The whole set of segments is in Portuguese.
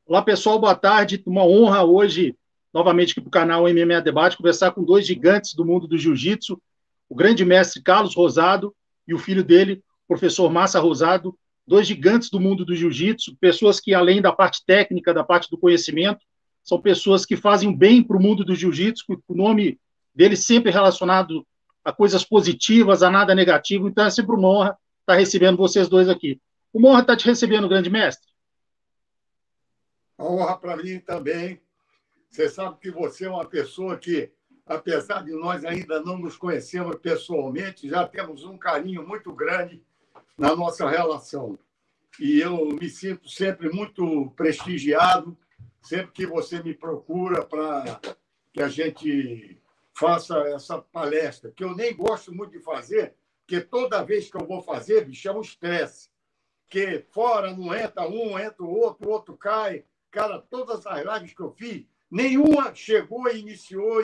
Olá, pessoal, boa tarde. Uma honra hoje, novamente aqui para o canal MMA Debate, conversar com dois gigantes do mundo do jiu-jitsu, o grande mestre Carlos Rosado e o filho dele, o professor Massa Rosado, dois gigantes do mundo do jiu-jitsu, pessoas que, além da parte técnica, da parte do conhecimento, são pessoas que fazem bem para o mundo do jiu-jitsu, o nome deles sempre relacionado a coisas positivas, a nada negativo. Então é sempre uma honra estar recebendo vocês dois aqui. Uma honra estar te recebendo, grande mestre. A honra para mim também. Você sabe que você é uma pessoa que, apesar de nós ainda não nos conhecermos pessoalmente, já temos um carinho muito grande na nossa relação. E eu me sinto sempre muito prestigiado, sempre que você me procura para que a gente faça essa palestra, que eu nem gosto muito de fazer, porque toda vez que eu vou fazer, bicho, é um estresse. Porque fora não entra um, entra o outro cai. Cara, todas as lives que eu fiz, nenhuma chegou e iniciou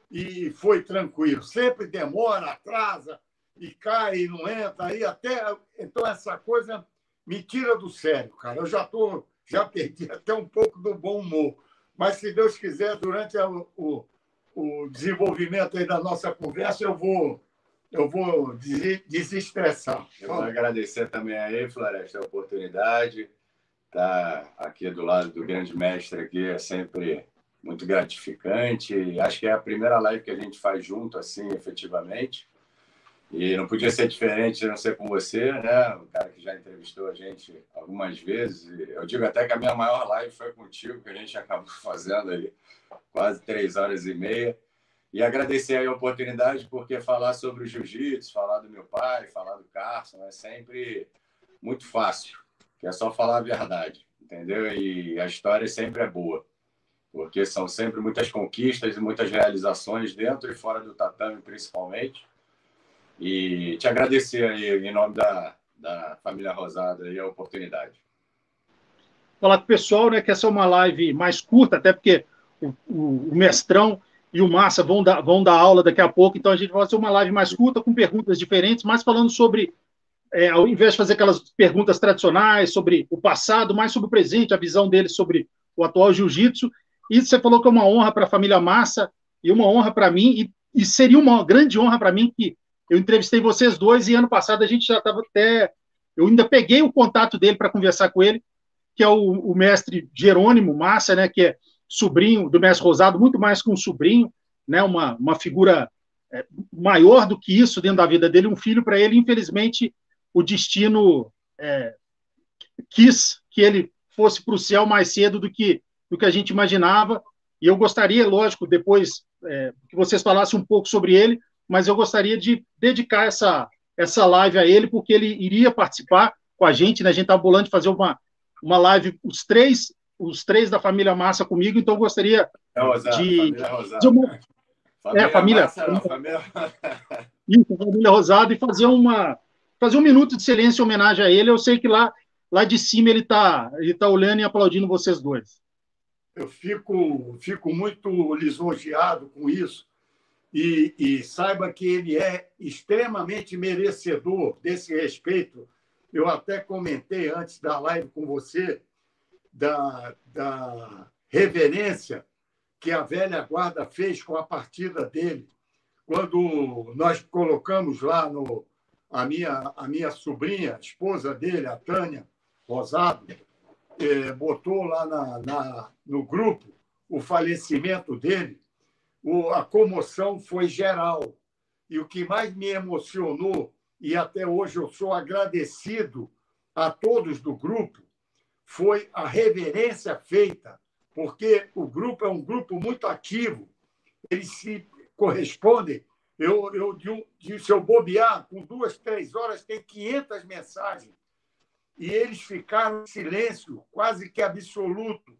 e foi tranquilo. Sempre demora, atrasa, e cai e não entra. Aí até... Então, essa coisa me tira do sério, cara. Eu já perdi até um pouco do bom humor. Mas, se Deus quiser, durante o desenvolvimento aí da nossa conversa, eu vou desestressar. Eu vou agradecer também aí, Floresta, a oportunidade. Estar aqui do lado do grande mestre aqui é sempre muito gratificante. Acho que é a primeira live que a gente faz junto, assim, efetivamente. E não podia ser diferente, a não ser com você, né? O cara que já entrevistou a gente algumas vezes. Eu digo até que a minha maior live foi contigo, que a gente acabou fazendo aí quase 3h30. E agradecer aí a oportunidade, porque falar sobre o jiu-jitsu, falar do meu pai, falar do Carson, é sempre muito fácil, que é só falar a verdade, entendeu? E a história sempre é boa, porque são sempre muitas conquistas e muitas realizações dentro e fora do tatame, principalmente. E te agradecer aí, em nome da família Rosado, aí, a oportunidade. Falar com o pessoal, né, que essa é uma live mais curta, até porque o mestrão e o Massa vão dar aula daqui a pouco, então a gente vai fazer uma live mais curta, com perguntas diferentes, mas falando sobre, ao invés de fazer aquelas perguntas tradicionais sobre o passado, mais sobre o presente, a visão deles sobre o atual jiu-jitsu. E você falou que é uma honra para a família Massa e uma honra para mim, e seria uma grande honra para mim que eu entrevistei vocês dois, e ano passado a gente já estava até... Eu ainda peguei o contato dele para conversar com ele, que é o mestre Jerônimo Massa, né, que é sobrinho do mestre Rosado, muito mais que um sobrinho, né, uma figura maior do que isso dentro da vida dele, um filho para ele. Infelizmente, o destino quis que ele fosse para o céu mais cedo do que a gente imaginava, e eu gostaria, lógico, depois que vocês falassem um pouco sobre ele, mas eu gostaria de dedicar essa live a ele, porque ele iria participar com a gente, né? A gente está bolando de fazer uma live, os três da família Massa comigo, então eu gostaria de... Família Rosado, e fazer um minuto de silêncio em homenagem a ele. Eu sei que lá de cima ele tá olhando e aplaudindo vocês dois. Eu fico muito lisonjeado com isso, e saiba que ele é extremamente merecedor desse respeito. Eu até comentei antes da live com você da reverência que a velha guarda fez com a partida dele. Quando nós colocamos lá a minha sobrinha, a esposa dele, a Tânia Rosado, botou lá no grupo o falecimento dele, a comoção foi geral. E o que mais me emocionou, e até hoje eu sou agradecido a todos do grupo, foi a reverência feita, porque o grupo é um grupo muito ativo, eles se correspondem. Se eu bobear, com 2, 3 horas, tem 500 mensagens. E eles ficaram em silêncio quase que absoluto,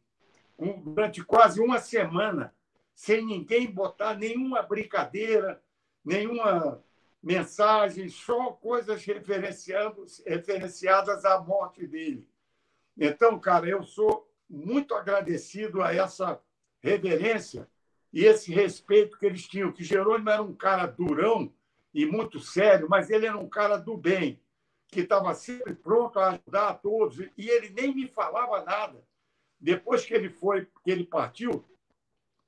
durante quase uma semana, sem ninguém botar nenhuma brincadeira, nenhuma mensagem, só coisas referenciadas à morte dele. Então, cara, eu sou muito agradecido a essa reverência e esse respeito que eles tinham, que Jerônimo era um cara durão e muito sério, mas ele era um cara do bem, que estava sempre pronto a ajudar a todos, e ele nem me falava nada, depois que ele partiu,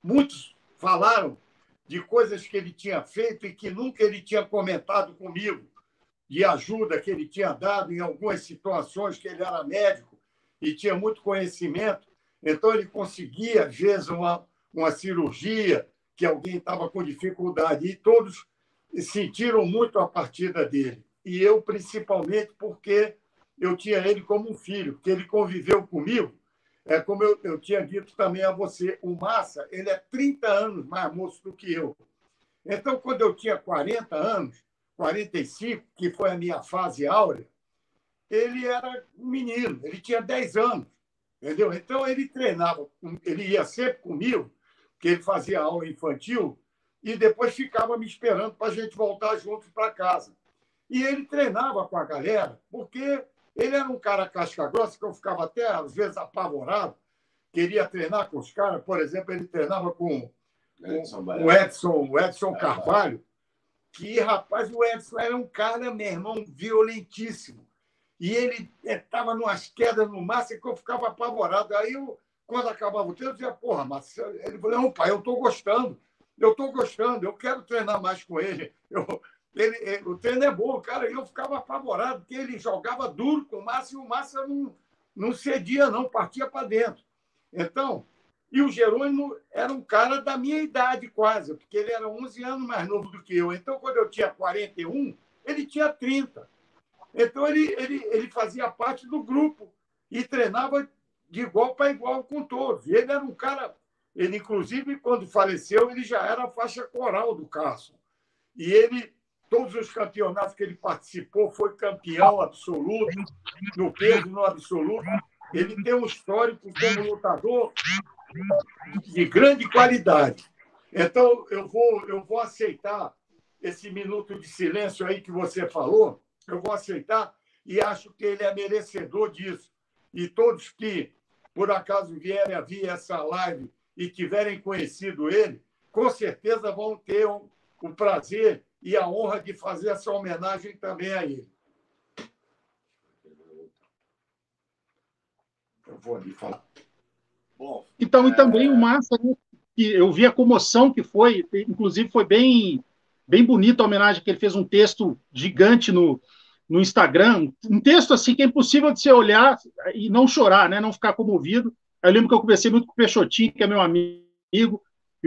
muitos falaram de coisas que ele tinha feito e que nunca ele tinha comentado comigo, de ajuda que ele tinha dado em algumas situações, que ele era médico e tinha muito conhecimento. Então, ele conseguia, às vezes, uma cirurgia que alguém estava com dificuldade. E todos sentiram muito a partida dele. E eu, principalmente, porque eu tinha ele como um filho, porque ele conviveu comigo. Como eu tinha dito também a você, o Massa, ele é 30 anos mais moço do que eu. Então, quando eu tinha 40 anos, 45, que foi a minha fase áurea, ele era um menino, ele tinha 10 anos, entendeu? Então, ele treinava, ele ia sempre comigo, porque ele fazia aula infantil, e depois ficava me esperando para a gente voltar juntos para casa. E ele treinava com a galera, porque ele era um cara casca grossa, que eu ficava até, às vezes, apavorado, queria treinar com os caras. Por exemplo, ele treinava com o Edson Carvalho, que, rapaz, o Edson era um cara, meu irmão, violentíssimo. E ele estava numas quedas no máximo que eu ficava apavorado. Aí, quando acabava o treino, eu dizia, porra, mas ele falou, não, pai, eu estou gostando, eu quero treinar mais com ele. O treino é bom, cara. E eu ficava apavorado, porque ele jogava duro com o Massa e o Massa não cedia, não, partia para dentro. Então, e o Jerônimo era um cara da minha idade quase, porque ele era 11 anos mais novo do que eu. Então, quando eu tinha 41, ele tinha 30. Então, ele fazia parte do grupo e treinava de igual para igual com todos. E ele era um cara... Ele, inclusive, quando faleceu, ele já era a faixa coral do Carson. E ele, todos os campeonatos que ele participou, foi campeão absoluto, no peso, no absoluto. Ele tem um histórico como lutador de grande qualidade. Então, eu vou aceitar esse minuto de silêncio aí que você falou, eu vou aceitar e acho que ele é merecedor disso. E todos que, por acaso, vierem a ver essa live e tiverem conhecido ele, com certeza vão ter o prazer e a honra de fazer essa homenagem também a ele. Eu vou ali falar. Bom, então, e também o Massa, né, que eu vi a comoção que foi, inclusive foi bem bonita a homenagem, que ele fez um texto gigante no Instagram, um texto assim que é impossível de você olhar e não chorar, né, não ficar comovido. Eu lembro que eu conversei muito com o Peixotinho, que é meu amigo, e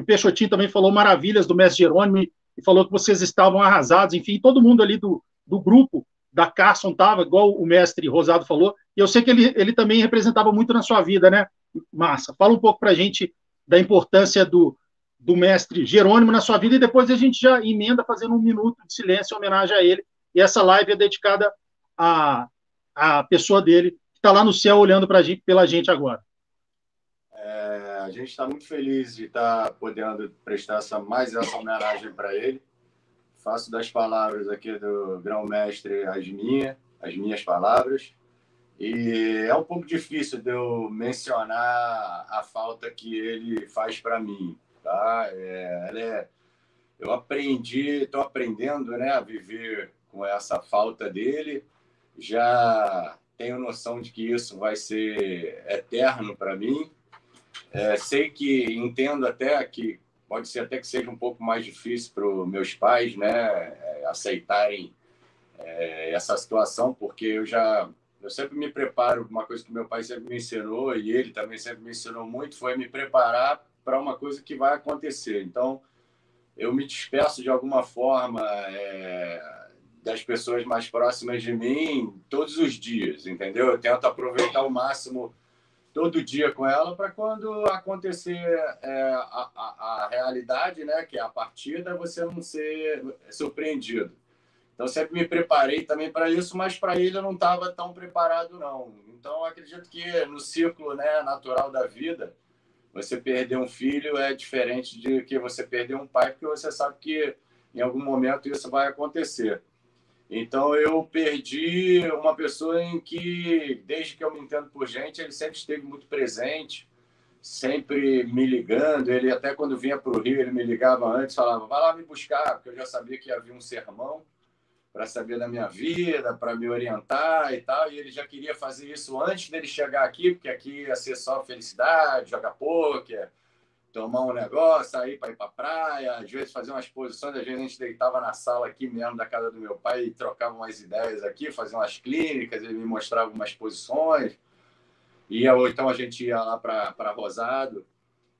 o Peixotinho também falou maravilhas do mestre Jerônimo e falou que vocês estavam arrasados, enfim, todo mundo ali do grupo da Carson estava, igual o mestre Rosado falou, e eu sei que ele também representava muito na sua vida, né, Massa? Fala um pouco para a gente da importância do mestre Jerônimo na sua vida e depois a gente já emenda fazendo um minuto de silêncio em homenagem a ele, e essa live é dedicada à pessoa dele, que está lá no céu olhando pela gente agora. A gente está muito feliz de estar podendo prestar mais essa homenagem para ele. Faço das palavras aqui do grão-mestre as minhas palavras. E é um pouco difícil de eu mencionar a falta que ele faz para mim. Tá? Eu estou aprendendo, né, a viver com essa falta dele. Já tenho noção de que isso vai ser eterno para mim. Entendo até que pode ser até que seja um pouco mais difícil para os meus pais, né, aceitarem essa situação, porque eu sempre me preparo. Uma coisa que meu pai sempre me ensinou, e ele também sempre me ensinou muito, foi me preparar para uma coisa que vai acontecer. Então, eu me despeço de alguma forma das pessoas mais próximas de mim todos os dias, entendeu? Eu tento aproveitar ao máximo todo dia com ela, para quando acontecer a realidade, né, que é a partida, você não ser surpreendido. Então, sempre me preparei também para isso, mas para ele eu não estava tão preparado, não. Então, acredito que no ciclo, né, natural da vida, você perder um filho é diferente de que você perder um pai, porque você sabe que em algum momento isso vai acontecer. Então, eu perdi uma pessoa em que, desde que eu me entendo por gente, ele sempre esteve muito presente, sempre me ligando. Ele, até quando vinha para o Rio, ele me ligava antes, falava, vai lá me buscar, porque eu já sabia que havia um sermão para saber da minha vida, para me orientar e tal. E ele já queria fazer isso antes dele chegar aqui, porque aqui ia ser só felicidade, jogar pôquer, tomar um negócio, sair para ir para a praia, às vezes fazer umas posições, às vezes a gente deitava na sala aqui mesmo da casa do meu pai e trocava umas ideias aqui, fazia umas clínicas, ele me mostrava umas posições, ou então a gente ia lá para Rosado,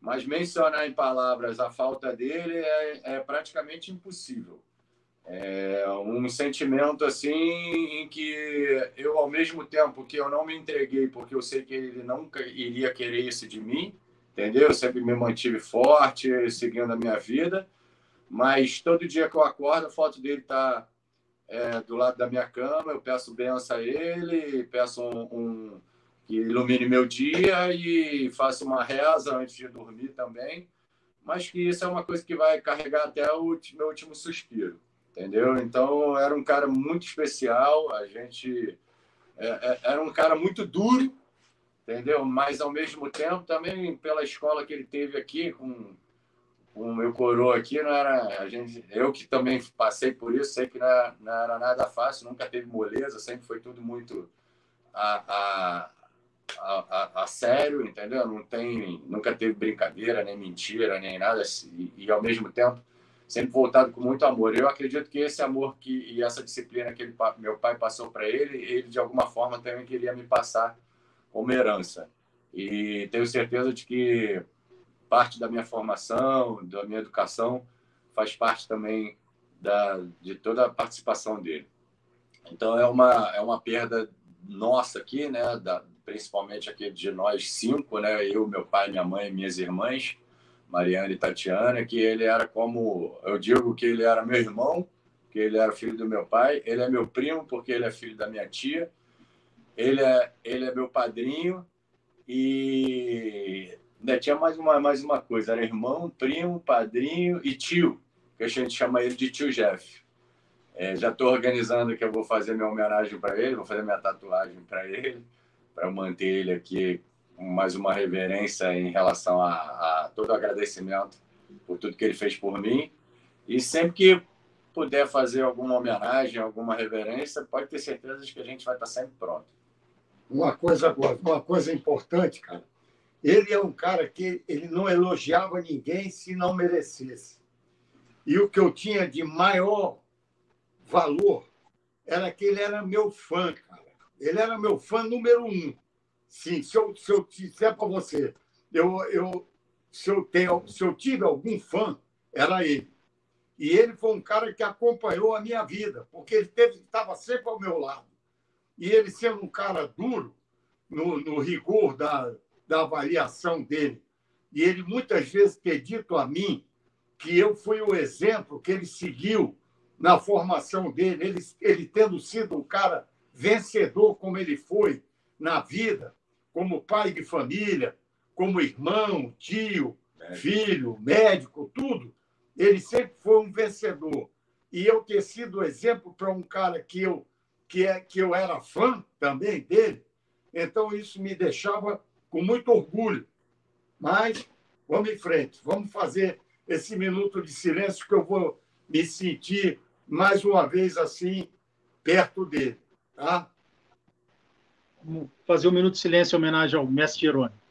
mas mencionar em palavras a falta dele é praticamente impossível. É um sentimento assim em que eu, ao mesmo tempo que eu não me entreguei, porque eu sei que ele nunca iria querer isso de mim, entendeu? Eu sempre me mantive forte, seguindo a minha vida, mas todo dia que eu acordo, a foto dele está do lado da minha cama, eu peço bênção a ele, peço que ilumine meu dia e faço uma reza antes de dormir também, mas que isso é uma coisa que vai carregar até o meu último suspiro, entendeu? Então, era um cara muito especial, a gente era um cara muito duro, entendeu? Mas, ao mesmo tempo, também pela escola que ele teve aqui, com o meu coroa aqui, não era eu que também passei por isso, sei que não era nada fácil, nunca teve moleza, sempre foi tudo muito a sério, entendeu? Nunca teve brincadeira, nem mentira, nem nada, e ao mesmo tempo sempre voltado com muito amor. Eu acredito que esse amor e essa disciplina que meu pai passou para ele de alguma forma também queria me passar como herança. E tenho certeza de que parte da minha formação, da minha educação, faz parte também de toda a participação dele. Então, é uma perda nossa aqui, né? Principalmente aqui de nós 5, né? Eu, meu pai, minha mãe e minhas irmãs, Mariana e Tatiana, que ele era como... Eu digo que ele era meu irmão, que ele era filho do meu pai. Ele é meu primo, porque ele é filho da minha tia. Ele é meu padrinho. E ainda tinha mais uma coisa. Era irmão, primo, padrinho e tio, que a gente chama ele de tio Jeff. Já estou organizando que eu vou fazer minha homenagem para ele, vou fazer minha tatuagem para ele, para manter ele aqui com mais uma reverência em relação a todo o agradecimento por tudo que ele fez por mim. E sempre que puder fazer alguma homenagem, alguma reverência, pode ter certeza de que a gente vai estar sempre pronto. Uma coisa importante, cara. Ele é um cara que ele não elogiava ninguém se não merecesse. E o que eu tinha de maior valor era que ele era meu fã, cara. Ele era meu fã número 1. Sim, se eu disser para você, se eu tive algum fã, era ele. E ele foi um cara que acompanhou a minha vida, porque ele estava sempre ao meu lado. E ele sendo um cara duro, no rigor da avaliação dele, e ele muitas vezes ter dito a mim que eu fui o exemplo que ele seguiu na formação dele, ele tendo sido um cara vencedor como ele foi na vida, como pai de família, como irmão, tio, filho, médico, tudo, ele sempre foi um vencedor. E eu ter sido exemplo para um cara que eu era fã também dele, então isso me deixava com muito orgulho. Mas vamos em frente, vamos fazer esse minuto de silêncio que eu vou me sentir mais uma vez assim, perto dele. Tá? Vamos fazer um minuto de silêncio em homenagem ao mestre Jerônimo.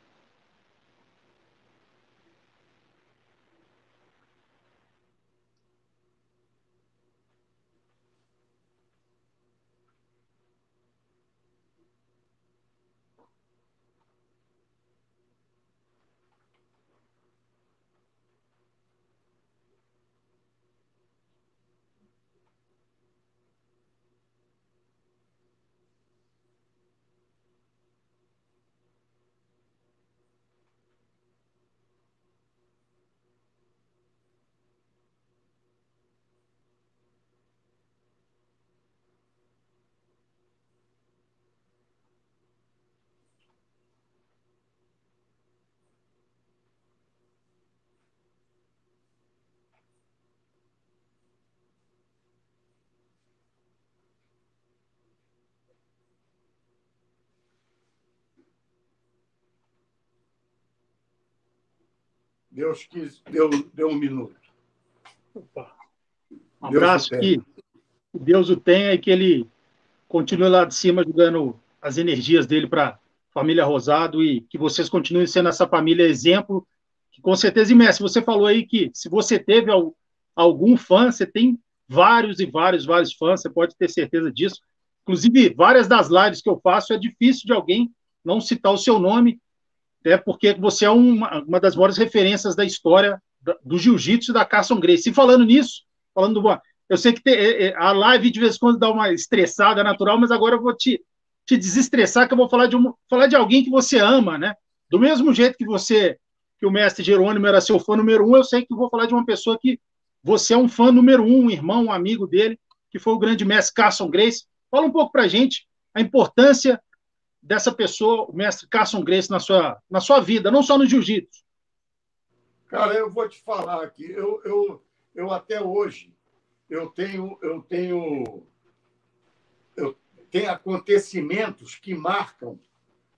Deus quis, deu um minuto. Opa. Um abraço aqui. Deus o tenha e que ele continue lá de cima jogando as energias dele para a família Rosado e que vocês continuem sendo essa família exemplo, que com certeza, e Messi, você falou aí que se você teve algum fã, você tem vários e vários fãs, você pode ter certeza disso. Inclusive, várias das lives que eu faço é difícil de alguém não citar o seu nome, até porque você é uma das maiores referências da história do jiu-jitsu e da Carson Gracie. E falando nisso, falando do, eu sei que a live de vez em quando dá uma estressada natural, mas agora eu vou te desestressar, que eu vou falar de alguém que você ama, né? Do mesmo jeito que o mestre Jerônimo era seu fã número 1, eu sei que eu vou falar de uma pessoa que você é um fã número 1, um irmão, um amigo dele, que foi o grande mestre Carson Gracie. Fala um pouco pra gente a importância dessa pessoa, o mestre Carson Gracie, na sua vida, não só no jiu-jitsu. Cara, eu vou te falar aqui, eu até hoje, eu tenho acontecimentos que marcam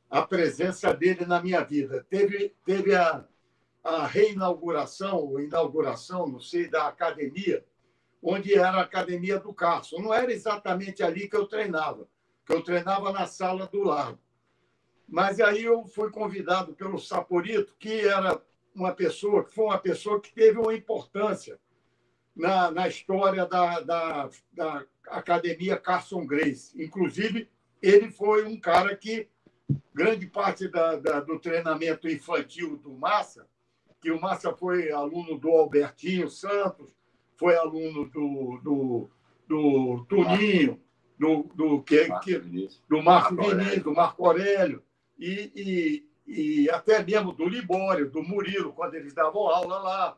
a presença dele na minha vida. Teve a reinauguração, ou inauguração, não sei, da academia, onde era a academia do Carson. Não era exatamente ali que eu treinava na sala do lado. Mas aí eu fui convidado pelo Saporito, que era foi uma pessoa que teve uma importância na história da Academia Carson Gracie. Inclusive, ele foi um cara que, grande parte do treinamento infantil do Massa, que o Massa foi aluno do Albertinho Santos, foi aluno do Tuninho, do Marco Vinícius, do Marco Aurélio, e até mesmo do Libório, do Murilo, quando eles davam aula lá,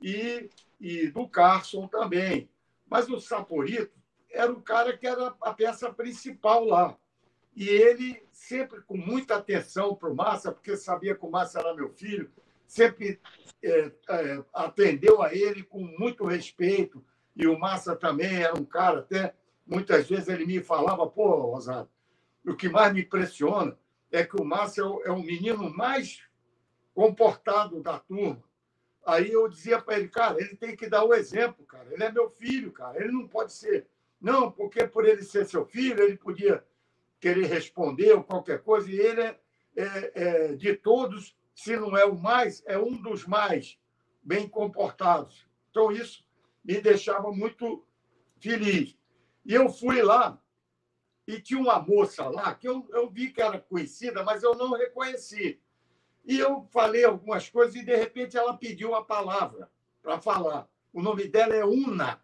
e do Carson também. Mas o Saporito era o cara que era a peça principal lá. E ele, sempre com muita atenção para o Massa, porque sabia que o Massa era meu filho, sempre atendeu a ele com muito respeito. E o Massa também era um cara, até muitas vezes ele me falava, pô, Rosado, o que mais me impressiona é que o Massa é o menino mais comportado da turma. Aí eu dizia para ele, cara, ele tem que dar o exemplo, cara. Ele é meu filho, cara. Ele não pode ser... Não, porque por ele ser seu filho, ele podia querer responder ou qualquer coisa, e ele de todos, se não é o mais, é um dos mais bem comportados. Então, isso me deixava muito feliz. E eu fui lá, e tinha uma moça lá, que eu vi que era conhecida, mas eu não reconheci. E eu falei algumas coisas, e, de repente, ela pediu a palavra para falar. O nome dela é Una.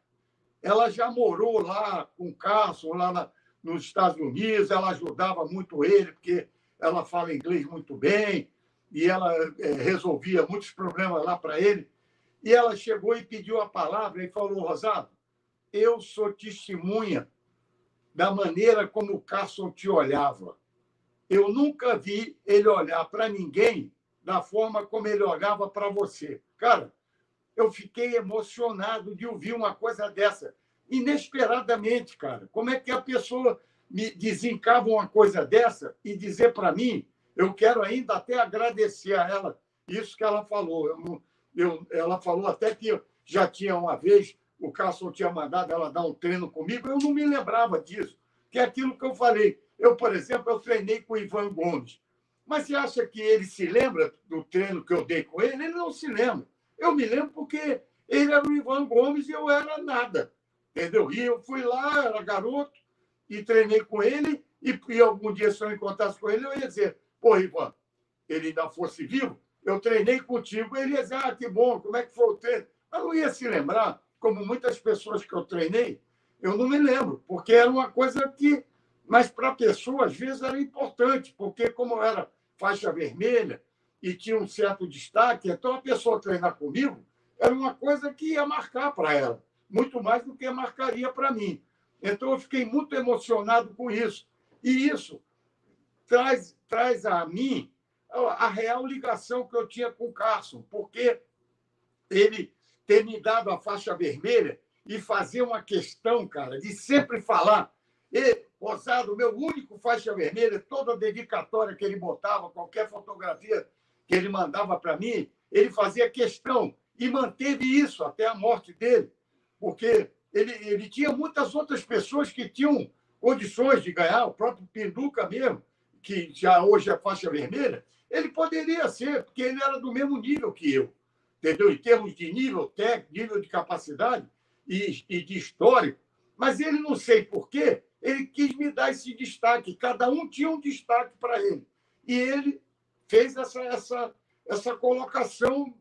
Ela já morou lá com o Carson, lá nos Estados Unidos, ela ajudava muito ele, porque ela fala inglês muito bem, e ela resolvia muitos problemas lá para ele. E ela chegou e pediu a palavra e falou, Rosado, eu sou testemunha da maneira como o Carson te olhava. Eu nunca vi ele olhar para ninguém da forma como ele olhava para você. Cara, eu fiquei emocionado de ouvir uma coisa dessa, inesperadamente, cara. Como é que a pessoa me desencava uma coisa dessa e dizer para mim, eu quero ainda até agradecer a ela isso que ela falou. Ela falou até que já tinha uma vez, o Carson tinha mandado ela dar um treino comigo, eu não me lembrava disso, que é aquilo que eu falei. Eu, por exemplo, eu treinei com o Ivan Gomes, mas você acha que ele se lembra do treino que eu dei com ele? Ele não se lembra. Eu me lembro porque ele era o Ivan Gomes e eu era nada, entendeu? E eu fui lá, era garoto, e treinei com ele, e algum dia, se eu encontrasse com ele, eu ia dizer, pô, Ivan, ele ainda fosse vivo, eu treinei contigo, ele ia dizer, ah, que bom, como é que foi o treino? Mas não ia se lembrar, como muitas pessoas que eu treinei, eu não me lembro, porque era uma coisa que... Mas para a pessoa, às vezes, era importante, porque como era faixa vermelha e tinha um certo destaque, então a pessoa treinar comigo era uma coisa que ia marcar para ela, muito mais do que marcaria para mim. Então, eu fiquei muito emocionado com isso. E isso traz a mim a real ligação que eu tinha com o Carson, porque ele ter me dado a faixa vermelha e fazer uma questão, cara, de sempre falar. Rosado, meu único faixa vermelha, toda a dedicatória que ele botava, qualquer fotografia que ele mandava para mim, ele fazia questão e manteve isso até a morte dele, porque ele tinha muitas outras pessoas que tinham condições de ganhar, o próprio Pinduca mesmo, que já hoje é faixa vermelha, ele poderia ser, porque ele era do mesmo nível que eu, entendeu? Em termos de nível técnico, nível de capacidade e de histórico. Mas ele, não sei por quê, ele quis me dar esse destaque. Cada um tinha um destaque para ele. E ele fez essa colocação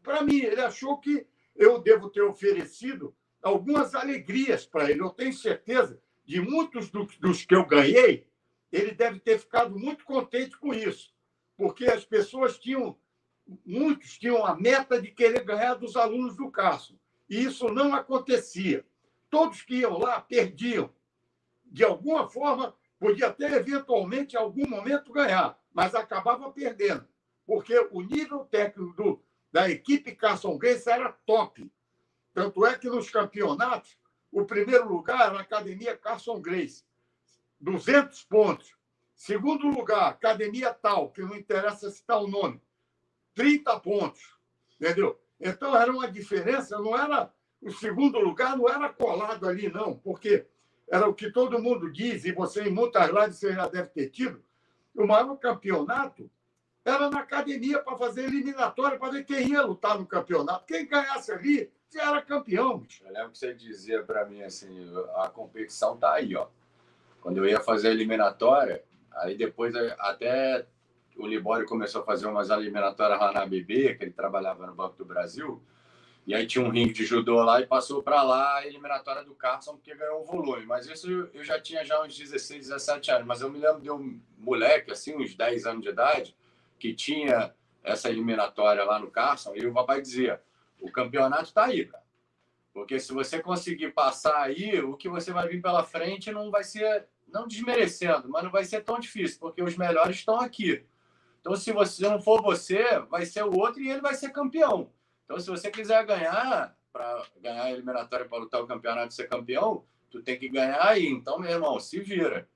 para mim. Ele achou que eu devo ter oferecido algumas alegrias para ele. Eu tenho certeza de muitos dos que eu ganhei, ele deve ter ficado muito contente com isso, porque as pessoas muitos tinham a meta de querer ganhar dos alunos do Carson, e isso não acontecia. Todos que iam lá perdiam. De alguma forma, podia até eventualmente, em algum momento, ganhar, mas acabava perdendo, porque o nível técnico da equipe Carson Gracie era top. Tanto é que nos campeonatos, o primeiro lugar era a Academia Carson Gracie, 200 pontos. Segundo lugar, Academia tal, que não interessa citar o nome, 30 pontos. Entendeu? Então, era uma diferença, não era... O segundo lugar não era colado ali, não, porque era o que todo mundo diz, e você, em muitas lives, você já deve ter tido, o maior campeonato era na academia para fazer eliminatória, para ver quem ia lutar no campeonato. Quem ganhasse ali, já era campeão. Bicho. Eu lembro que você dizia para mim assim, a competição tá aí, ó. Quando eu ia fazer a eliminatória, aí depois até o Libório começou a fazer umas eliminatórias lá na ABB, que ele trabalhava no Banco do Brasil, e aí tinha um ringue de judô lá e passou para lá a eliminatória do Carson, porque ganhou um volume. Mas isso eu já tinha já uns 16, 17 anos. Mas eu me lembro de um moleque, assim, uns 10 anos de idade, que tinha essa eliminatória lá no Carson, e o papai dizia, o campeonato está aí, cara. Porque se você conseguir passar aí, o que você vai vir pela frente não vai ser, não desmerecendo, mas não vai ser tão difícil, porque os melhores estão aqui. Então, se você não for você, vai ser o outro e ele vai ser campeão. Então, se você quiser ganhar, para ganhar a eliminatória para lutar o campeonato e ser campeão, tu tem que ganhar aí. Então, meu irmão, se vira.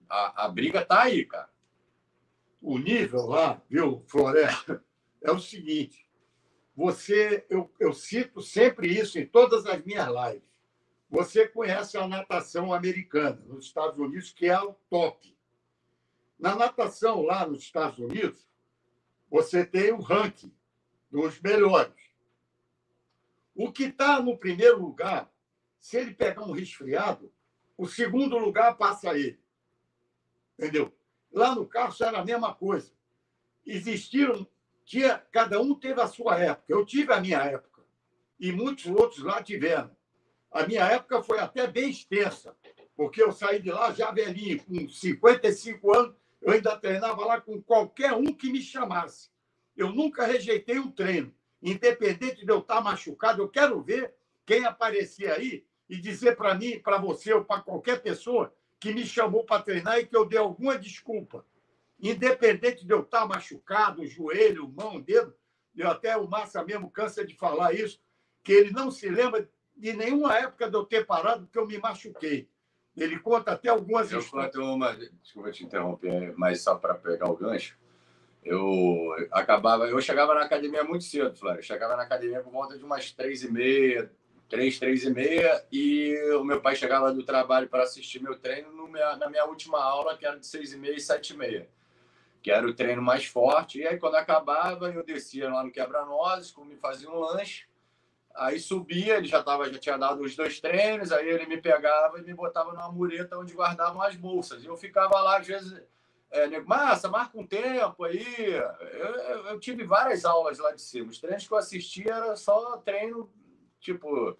A briga tá aí, cara. O nível lá, viu, Floresta, é o seguinte. Eu cito sempre isso em todas as minhas lives. Você conhece a natação americana nos Estados Unidos, que é o top. Na natação lá nos Estados Unidos, você tem o ranking dos melhores. O que está no primeiro lugar, se ele pegar um resfriado, o segundo lugar passa a ele. Entendeu? Lá no Carson era a mesma coisa. Cada um teve a sua época. Eu tive a minha época. E muitos outros lá tiveram. A minha época foi até bem extensa, porque eu saí de lá já velhinho, com 55 anos, eu ainda treinava lá com qualquer um que me chamasse. Eu nunca rejeitei um treino. Independente de eu estar machucado, eu quero ver quem aparecer aí e dizer para mim, para você ou para qualquer pessoa que me chamou para treinar e que eu dei alguma desculpa. Independente de eu estar machucado, joelho, mão, dedo, até o Massa mesmo cansa de falar isso, que ele não se lembra de nenhuma época de eu ter parado porque eu me machuquei. Ele conta até algumas histórias. Desculpa te interromper, mas só para pegar o gancho. Eu chegava na academia muito cedo, Flávio. Eu chegava na academia por volta de umas 3h30, 3h30, e o meu pai chegava do trabalho para assistir meu treino na minha última aula, que era de 6h30 e 7h30, que era o treino mais forte. E aí, quando acabava, eu descia lá no Quebra-Nozes, me fazia um lanche, aí subia, ele já tinha dado os 2 treinos, aí ele me pegava e me botava numa mureta onde guardavam as bolsas. E eu ficava lá, às vezes... Massa, marca um tempo aí. Eu tive várias aulas lá de cima. Os treinos que eu assistia era só treino, tipo,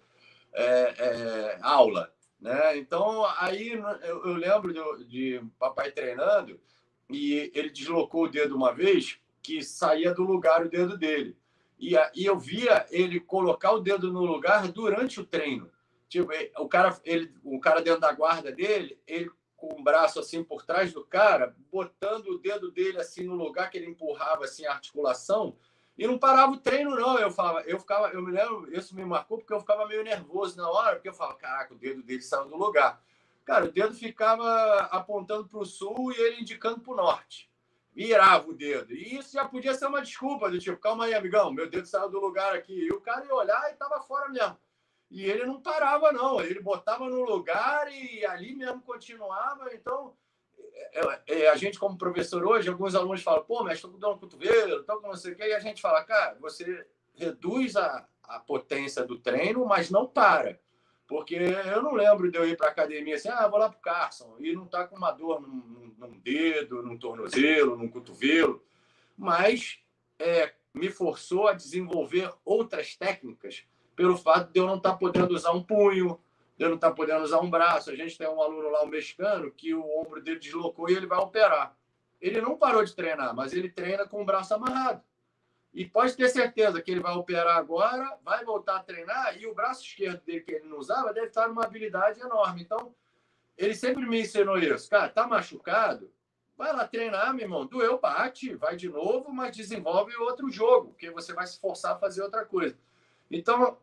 aula, né? Então, aí eu lembro de papai treinando e ele deslocou o dedo uma vez que saía do lugar o dedo dele. E eu via ele colocar o dedo no lugar durante o treino. Tipo, o cara dentro da guarda dele, ele com o braço assim por trás do cara, botando o dedo dele assim no lugar que ele empurrava assim a articulação, e não parava o treino não. Eu me lembro, isso me marcou porque eu ficava meio nervoso na hora, porque eu falava, caraca, o dedo dele saiu do lugar. Cara, o dedo ficava apontando para o sul e ele indicando para o norte. Virava o dedo. E isso já podia ser uma desculpa, do tipo, calma aí, amigão, meu dedo saiu do lugar aqui. E o cara ia olhar e estava fora mesmo. E ele não parava, não. Ele botava no lugar e ali mesmo continuava. Então, a gente, como professor hoje, alguns alunos falam, pô, mestre, estou com dor no cotovelo, estou com não sei o quê. E a gente fala, cara, você reduz a potência do treino, mas não para. Porque eu não lembro de eu ir para a academia assim, vou lá para o Carson, e não tá com uma dor num dedo, num tornozelo, num cotovelo. Mas me forçou a desenvolver outras técnicas pelo fato de eu não estar podendo usar um punho, de eu não estar podendo usar um braço. A gente tem um aluno lá, um mexicano, que o ombro dele deslocou e ele vai operar. Ele não parou de treinar, mas ele treina com o braço amarrado. E pode ter certeza que ele vai operar agora, vai voltar a treinar, e o braço esquerdo dele, que ele não usava, deve estar numa habilidade enorme. Então, ele sempre me ensinou isso. Cara, tá machucado? Vai lá treinar, meu irmão. Doeu, bate, vai de novo, mas desenvolve outro jogo, porque você vai se forçar a fazer outra coisa. Então,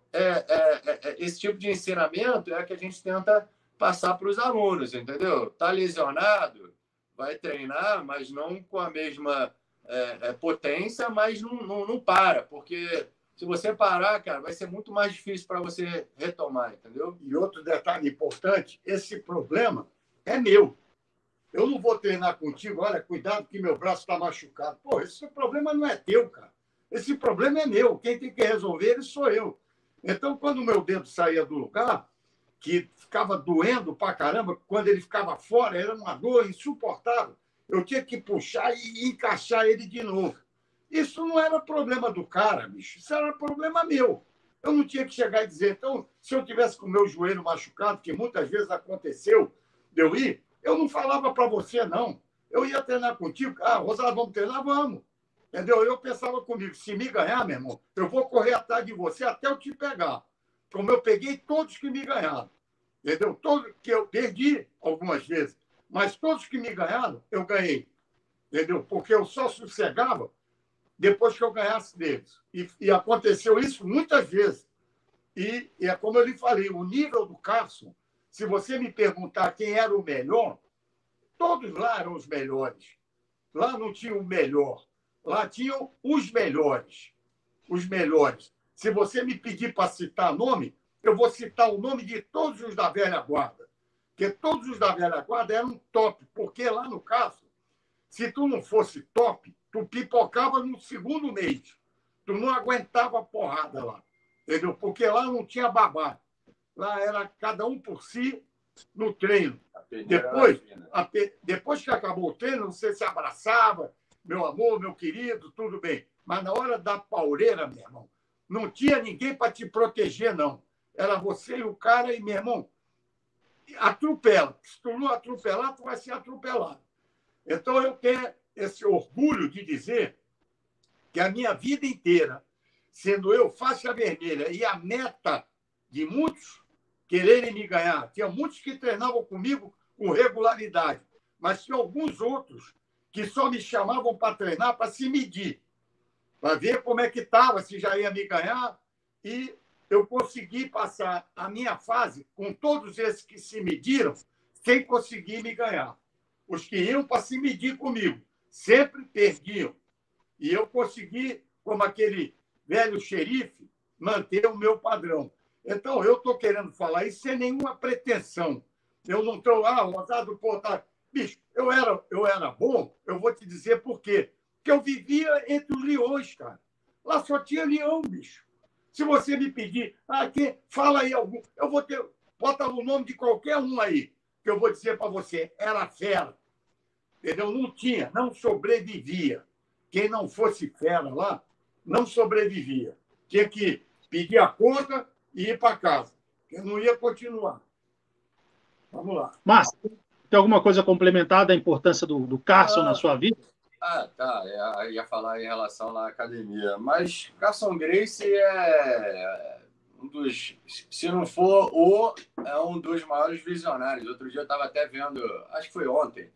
esse tipo de ensinamento é que a gente tenta passar para os alunos, entendeu? Tá lesionado, vai treinar, mas não com a mesma potência, mas não para, porque se você parar, cara, vai ser muito mais difícil para você retomar, entendeu? E outro detalhe importante, esse problema é meu. Eu não vou treinar contigo, olha, cuidado que meu braço está machucado. Pô, esse problema não é teu, cara. Esse problema é meu. Quem tem que resolver ele sou eu. Então, quando o meu dedo saía do lugar, que ficava doendo pra caramba, quando ele ficava fora, era uma dor insuportável. Eu tinha que puxar e encaixar ele de novo. Isso não era problema do cara, bicho. Isso era problema meu. Eu não tinha que chegar e dizer, então, se eu tivesse com o meu joelho machucado, que muitas vezes aconteceu de eu ir, eu não falava para você, não. Eu ia treinar contigo. Rosário, vamos treinar? Vamos. Entendeu? Eu pensava comigo, se me ganhar, meu irmão, eu vou correr atrás de você até eu te pegar. Como eu peguei todos que me ganharam. Entendeu? Todos que eu perdi algumas vezes, mas todos que me ganharam, eu ganhei. Entendeu? Porque eu só sossegava depois que eu ganhasse deles. E aconteceu isso muitas vezes. E é como eu lhe falei, o nível do Carson, se você me perguntar quem era o melhor, todos lá eram os melhores. Lá não tinha o melhor. Lá tinham os melhores. Os melhores. Se você me pedir para citar nome, eu vou citar o nome de todos os da velha guarda. Porque todos os da velha guarda eram top. Porque lá no caso, se tu não fosse top, tu pipocava no segundo mês. Tu não aguentava a porrada lá. Entendeu? Porque lá não tinha babá. Lá era cada um por si no treino. Depois que acabou o treino, você se abraçava, meu amor, meu querido, tudo bem. Mas na hora da pauleira, meu irmão, não tinha ninguém para te proteger, não. Era você e o cara, e, meu irmão, atropela. Se tu não atropelar, tu vai ser atropelado. Então, eu tenho esse orgulho de dizer que a minha vida inteira, sendo eu faixa vermelha e a meta de muitos quererem me ganhar, tinha muitos que treinavam comigo com regularidade, mas tinha alguns outros que só me chamavam para treinar, para se medir, para ver como é que estava, se já ia me ganhar. E eu consegui passar a minha fase com todos esses que se mediram, sem conseguir me ganhar. Os que iam para se medir comigo sempre perdiam. E eu consegui, como aquele velho xerife, manter o meu padrão. Então, eu estou querendo falar isso sem nenhuma pretensão. Eu não estou, Rosado, pô, tá. Bicho, eu era bom, eu vou te dizer por quê. Porque eu vivia entre os leões, cara. Lá só tinha leão, bicho. Se você me pedir, fala aí algum, eu vou ter, bota o nome de qualquer um aí, que eu vou dizer para você, era fera. Entendeu? Não tinha, não sobrevivia. Quem não fosse fera lá, não sobrevivia. Tinha que pedir a conta e ir para casa. Eu não ia continuar. Vamos lá. Márcio, tem alguma coisa complementar da importância do Carson na sua vida? Tá. Eu ia falar em relação à academia. Mas Carson Gracie é um dos, se não for é um dos maiores visionários. Outro dia eu estava até vendo, acho que foi ontem,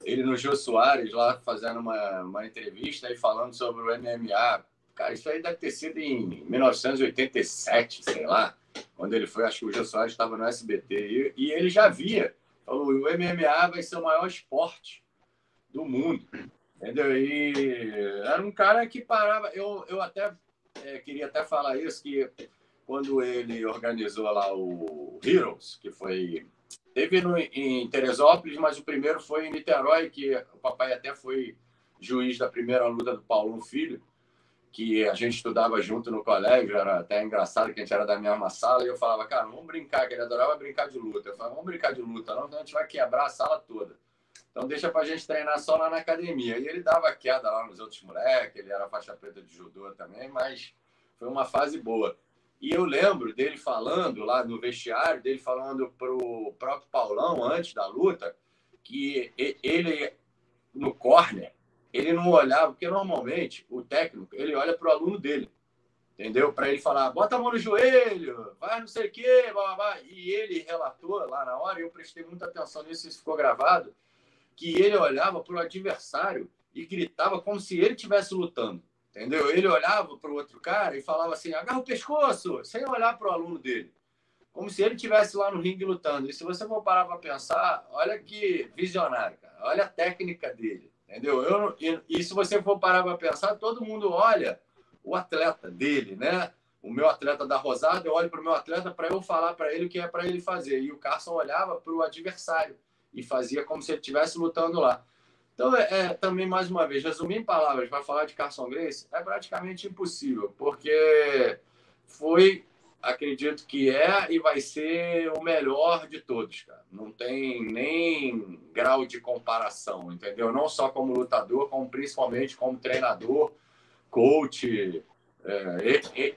ele no Jô Soares lá fazendo uma entrevista e falando sobre o MMA. Cara, isso aí deve ter sido em 1987, sei lá, quando ele foi, acho que o Jô Soares estava no SBT, e ele já via, falou, o MMA vai ser o maior esporte do mundo, entendeu? E era um cara que parava, eu até queria até falar isso, que quando ele organizou lá o Heroes, que foi... Teve em Teresópolis, mas o primeiro foi em Niterói, que o papai até foi juiz da primeira luta do Paulão Filho, que a gente estudava junto no colégio, era até engraçado que a gente era da mesma sala, e eu falava, cara, vamos brincar, que ele adorava brincar de luta. Eu falava, vamos brincar de luta, não, então a gente vai quebrar a sala toda. Então deixa pra gente treinar só lá na academia. E ele dava queda lá nos outros moleques, ele era faixa preta de judô também, mas foi uma fase boa. E eu lembro dele falando lá no vestiário, dele falando pro próprio Paulão, antes da luta, que ele, no corner, ele não olhava, porque normalmente o técnico, ele olha pro aluno dele, entendeu? Para ele falar, bota a mão no joelho, vai não sei o quê, blá, blá, blá. E ele relatou lá na hora, e eu prestei muita atenção nisso, isso ficou gravado, que ele olhava pro adversário e gritava como se ele estivesse lutando. Entendeu? Ele olhava para o outro cara e falava assim, agarra o pescoço, sem olhar para o aluno dele. Como se ele estivesse lá no ringue lutando. E se você for parar para pensar, olha que visionário, cara. Olha a técnica dele. Entendeu? E se você for parar para pensar, todo mundo olha o atleta dele, né? O meu atleta da Rosada, eu olho para o meu atleta para eu falar para ele o que é para ele fazer. E o Carson olhava para o adversário e fazia como se ele estivesse lutando lá. Então, também, mais uma vez, resumir em palavras, para falar de Carson Gracie, é praticamente impossível, porque foi, acredito que é e vai ser o melhor de todos, cara. Não tem nem grau de comparação, entendeu? Não só como lutador, como principalmente como treinador, coach.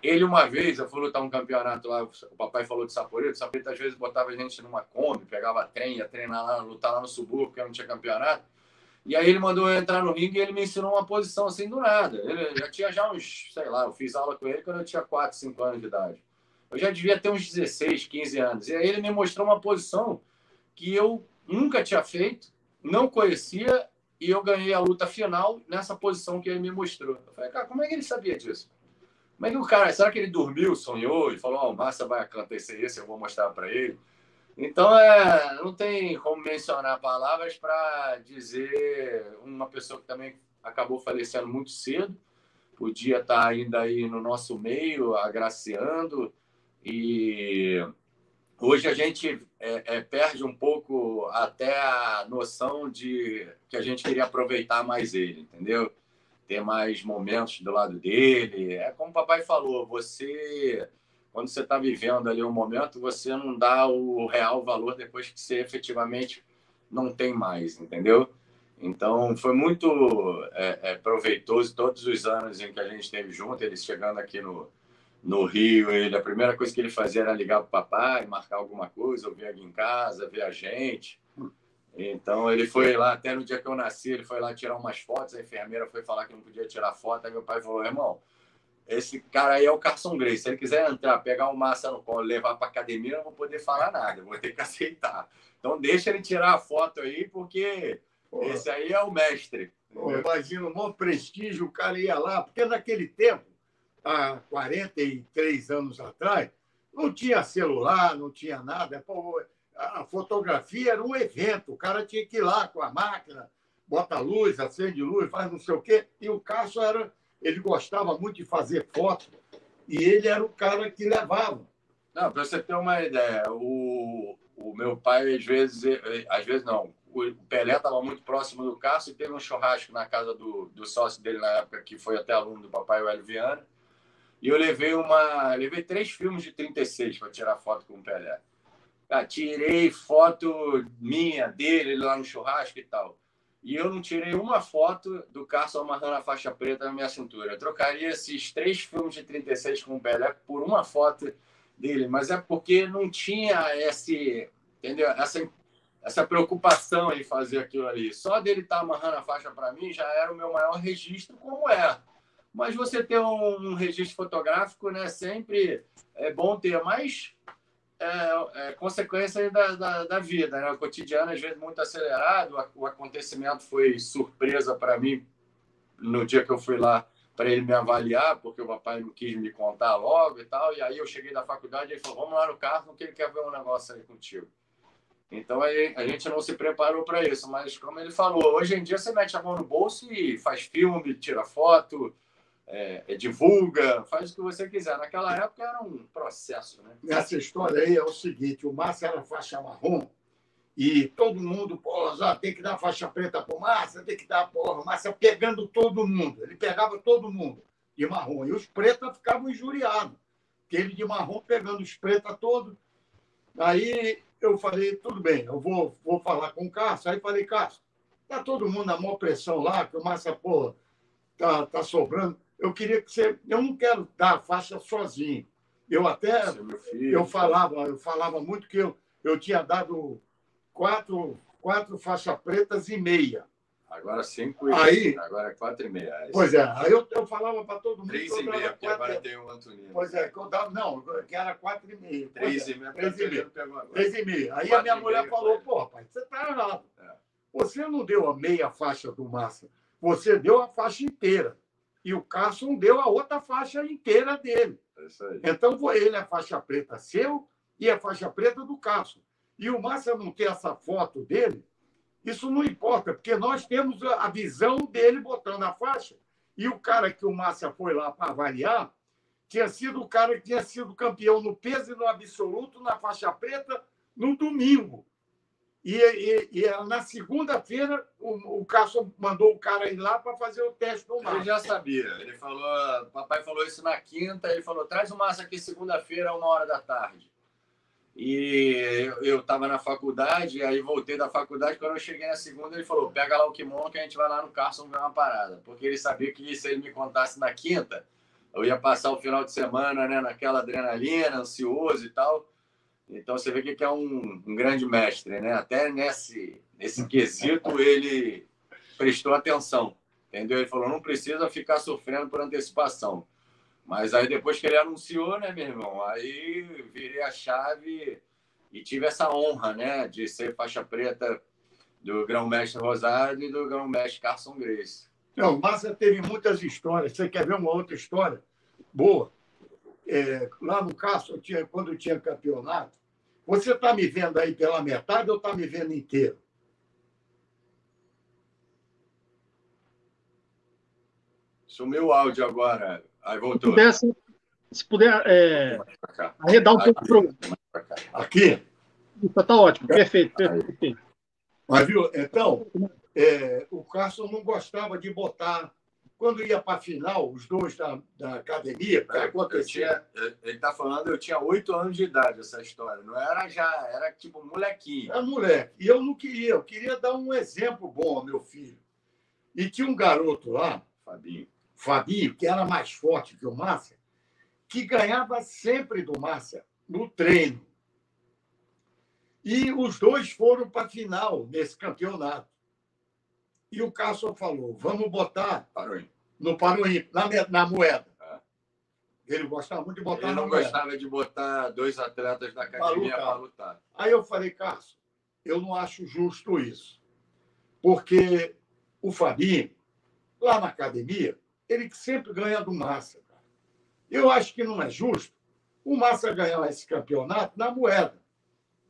Ele, uma vez, eu fui lutar um campeonato lá, o papai falou de Saporito, o Saporito às vezes botava a gente numa Kombi, pegava trem, ia treinar lá, lutar lá no subúrbio, porque não tinha campeonato. E aí ele mandou eu entrar no ringue e ele me ensinou uma posição assim do nada. Ele já tinha já uns, sei lá, eu fiz aula com ele quando eu tinha 4, 5 anos de idade. Eu já devia ter uns 16, 15 anos. E aí ele me mostrou uma posição que eu nunca tinha feito, não conhecia, e eu ganhei a luta final nessa posição que ele me mostrou. Eu falei, cara, como é que ele sabia disso? Como é que o cara, será que ele dormiu, sonhou e falou, o Massa vai acontecer isso, eu vou mostrar para ele? Então, não tem como mencionar palavras para dizer uma pessoa que também acabou falecendo muito cedo, podia estar ainda aí no nosso meio, agraciando, e hoje a gente perde um pouco até a noção de que a gente queria aproveitar mais ele, entendeu? Ter mais momentos do lado dele. É como o papai falou, quando você está vivendo ali um momento, você não dá o real valor depois que você efetivamente não tem mais, entendeu? Então, foi muito proveitoso todos os anos em que a gente esteve junto, ele chegando aqui no Rio, a primeira coisa que ele fazia era ligar para o papai, marcar alguma coisa, ou vir aqui em casa, ver a gente. Então, ele foi lá, até no dia que eu nasci, ele foi lá tirar umas fotos, a enfermeira foi falar que não podia tirar foto, aí meu pai falou, irmão, esse cara aí é o Carson Gracie. Se ele quiser entrar, pegar o Massa no colo, levar para academia, eu não vou poder falar nada, eu vou ter que aceitar. Então, deixa ele tirar a foto aí, porque esse aí é o mestre. Imagina, um bom prestígio, o cara ia lá, porque naquele tempo, há 43 anos atrás, não tinha celular, não tinha nada. A fotografia era um evento, o cara tinha que ir lá com a máquina, bota luz, acende luz, faz não sei o quê. E o Carson ele gostava muito de fazer foto e ele era o cara que levava. Não, para você ter uma ideia, o meu pai, às vezes não, o Pelé estava muito próximo do Carson e teve um churrasco na casa do sócio dele na época, que foi até aluno do papai, o Hélio Viana, e eu levei 3 filmes de 36 para tirar foto com o Pelé. Tirei foto minha, dele lá no churrasco e tal. E eu não tirei uma foto do Carson amarrando a faixa preta na minha cintura. Eu trocaria esses 3 filmes de 36 com o Pelé por uma foto dele, mas é porque não tinha entendeu? Essa preocupação em fazer aquilo ali. Só dele estar amarrando a faixa para mim já era o meu maior registro, como é. Mas você ter um registro fotográfico, né, sempre é bom ter, mas consequência da vida, né? O cotidiano, às vezes, muito acelerado. O acontecimento foi surpresa para mim no dia que eu fui lá para ele me avaliar, porque o papai não quis me contar logo e tal. E aí eu cheguei da faculdade e ele falou, vamos lá no carro, que ele quer ver um negócio aí contigo. Então, aí, a gente não se preparou para isso. Mas, como ele falou, hoje em dia você mete a mão no bolso e faz filme, tira foto, divulga, faz o que você quiser. Naquela época era um processo, né? Essa história aí é o seguinte, o Márcio era faixa marrom e todo mundo, pô, já tem que dar faixa preta pro Márcio, tem que dar, porra, o Márcio pegando todo mundo. Ele pegava todo mundo de marrom. E os pretas ficavam injuriados. Porque ele de marrom pegando os pretas todos. Aí eu falei, tudo bem, eu vou falar com o Cássio. Aí falei, Cássio, tá todo mundo na maior pressão lá, que o Márcio, pô, tá sobrando. Eu queria que você... Eu não quero dar a faixa sozinho. Eu até... Eu falava muito que eu tinha dado quatro faixas pretas e meia. Agora 5 aí, agora é 4,5. Pois é, aí eu falava para todo mundo... 3,5, porque agora tem o Antonino. Pois é, que eu dava, não, que era 4,5. 3,5. 3,5. Aí a minha mulher falou, pô, pai, você tá errado. Você não deu a meia faixa do Márcio, você deu a faixa inteira. E o Cássio deu a outra faixa inteira dele. É isso aí. Então, ele é a faixa preta seu e a faixa preta do Cássio. E o Márcio não ter essa foto dele, isso não importa, porque nós temos a visão dele botando a faixa. E o cara que o Márcio foi lá para avaliar tinha sido o cara que tinha sido campeão no peso e no absoluto, na faixa preta, no domingo. E na segunda-feira, o Cássio mandou o cara ir lá para fazer o teste do Márcio. Ele já sabia. Ele falou, papai falou isso na quinta, ele falou, traz o Márcio aqui segunda-feira, 1h da tarde. E eu estava na faculdade, aí voltei da faculdade, quando eu cheguei na segunda, ele falou, pega lá o kimono que a gente vai lá no Carson ver uma parada. Porque ele sabia que se ele me contasse na quinta, eu ia passar o final de semana, né, naquela adrenalina, ansioso e tal. Então, você vê que é um grande mestre, né? Até nesse quesito, ele prestou atenção, entendeu? Ele falou, não precisa ficar sofrendo por antecipação. Mas aí, depois que ele anunciou, né, meu irmão? Aí, virei a chave e tive essa honra, né? De ser faixa preta do grão-mestre Rosário e do grão-mestre Carson Gracie. Não, o Márcio teve muitas histórias. Você quer ver uma outra história? Boa. Lá no Carson, quando tinha campeonato, você está me vendo aí pela metade ou está me vendo inteiro? Sumiu o áudio agora. Aí voltou. Se puder arredar um pouco para o... Aqui? Está ótimo. Perfeito. Mas, viu? Então, o Carson não gostava de botar... Quando ia para a final, os dois da academia, que acontecia... Ele está falando, eu tinha 8 anos de idade, essa história. Não era era tipo molequinho. Era moleque. E eu não queria. Eu queria dar um exemplo bom ao meu filho. E tinha um garoto lá, Fabinho, que era mais forte que o Márcio, que ganhava sempre do Márcio no treino. E os dois foram para a final nesse campeonato. E o Cássio falou, vamos botar no Paroim, na moeda. Ele gostava muito de botar na moeda. Ele não gostava de botar 2 atletas da academia para lutar. Aí eu falei, Cássio, eu não acho justo isso. Porque o Fabinho, lá na academia, ele sempre ganha do Márcio. Eu acho que não é justo o Márcio ganhar esse campeonato na moeda.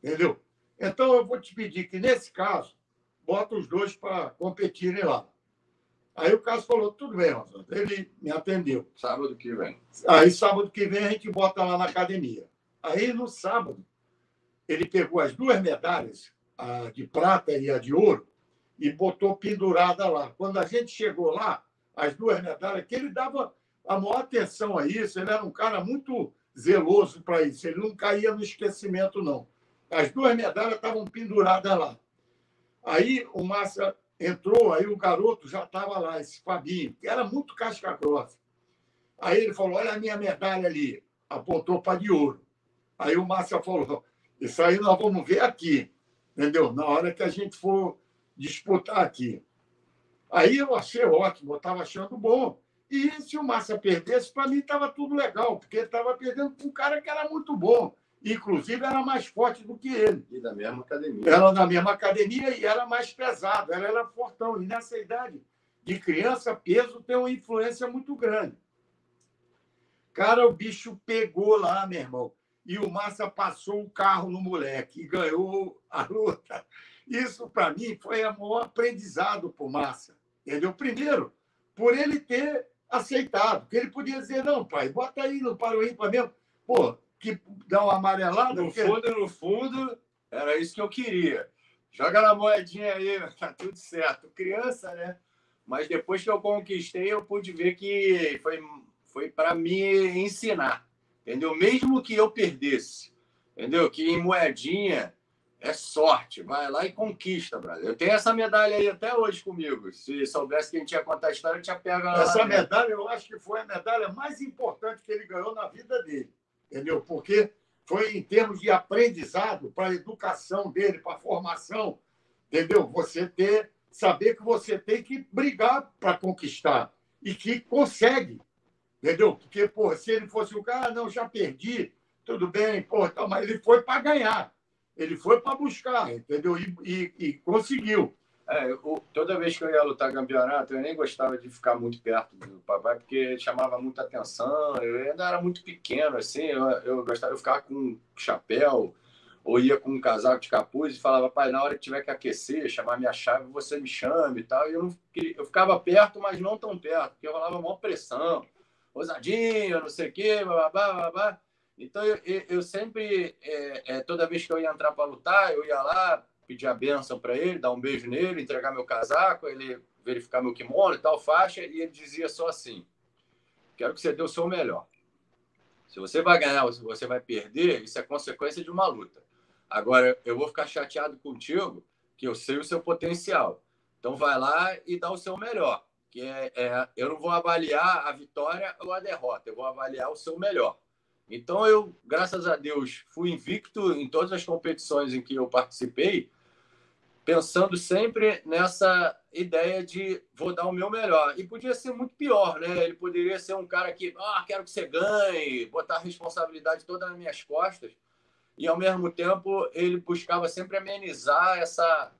Entendeu? Então, eu vou te pedir que, nesse caso, bota os dois para competirem lá. Aí o Cássio falou, tudo bem, Rosana. Ele me atendeu. Sábado que vem. Aí, sábado que vem, a gente bota lá na academia. Aí, no sábado, ele pegou as 2 medalhas, a de prata e a de ouro, e botou pendurada lá. Quando a gente chegou lá, as 2 medalhas, que ele dava a maior atenção a isso, ele era um cara muito zeloso para isso, ele não caía no esquecimento, não. As 2 medalhas estavam penduradas lá. Aí o Márcio entrou, aí o garoto já estava lá, esse Fabinho, que era muito casca grossa. Aí ele falou, olha a minha medalha ali, apontou para de ouro. Aí o Márcio falou, isso aí nós vamos ver aqui, entendeu? Na hora que a gente for disputar aqui. Aí eu achei ótimo, eu estava achando bom. E se o Márcio perdesse, para mim estava tudo legal, porque ele estava perdendo com um cara que era muito bom. Inclusive, era mais forte do que ele. E da mesma academia. Era da mesma academia e era mais pesado. Ela era fortão. E nessa idade de criança, peso tem uma influência muito grande. Cara, o bicho pegou lá, meu irmão. E o Márcio passou o carro no moleque e ganhou a luta. Isso, para mim, foi o maior aprendizado para o Márcio. Entendeu? Primeiro, por ele ter aceitado. Porque ele podia dizer, não, pai, bota aí no paro ímpar mesmo. Pô, que dá uma amarelada. No fundo, era isso que eu queria. Joga na moedinha aí, tá tudo certo. Criança, né? Mas depois que eu conquistei, eu pude ver que foi para me ensinar, entendeu? Mesmo que eu perdesse, entendeu? Que em moedinha é sorte. Vai lá e conquista, brother. Eu tenho essa medalha aí até hoje comigo. Se soubesse que a gente ia contar a história, eu tinha pego ela. Essa medalha, eu acho que foi a medalha mais importante que ele ganhou na vida dele, entendeu? Porque foi em termos de aprendizado para a educação dele, para a formação, entendeu? Saber que você tem que brigar para conquistar e que consegue, entendeu? Porque, pô, se ele fosse o cara, não, já perdi, tudo bem, pô, tá, mas ele foi para ganhar, ele foi para buscar, entendeu? E conseguiu. Toda vez que eu ia lutar campeonato, eu nem gostava de ficar muito perto do papai, porque chamava muita atenção. Eu ainda era muito pequeno, assim, eu ficava com chapéu, ou ia com um casaco de capuz e falava, pai, na hora que tiver que aquecer, chamar minha chave, você me chame e tal. E eu ficava perto, mas não tão perto, porque rolava uma pressão, ousadinho, não sei o quê, babá, babá. Então, eu sempre, toda vez que eu ia entrar para lutar, eu ia lá, pedir a bênção para ele, dar um beijo nele, entregar meu casaco, ele verificar meu kimono e tal, faixa, e ele dizia só assim, quero que você dê o seu melhor. Se você vai ganhar ou se você vai perder, isso é consequência de uma luta. Agora, eu vou ficar chateado contigo, que eu sei o seu potencial. Então, vai lá e dá o seu melhor. Que eu não vou avaliar a vitória ou a derrota, eu vou avaliar o seu melhor. Então, eu, graças a Deus, fui invicto em todas as competições em que eu participei, pensando sempre nessa ideia de vou dar o meu melhor. E podia ser muito pior, né? Ele poderia ser um cara que, quero que você ganhe, botar a responsabilidade toda nas minhas costas. E, ao mesmo tempo, ele buscava sempre amenizar essa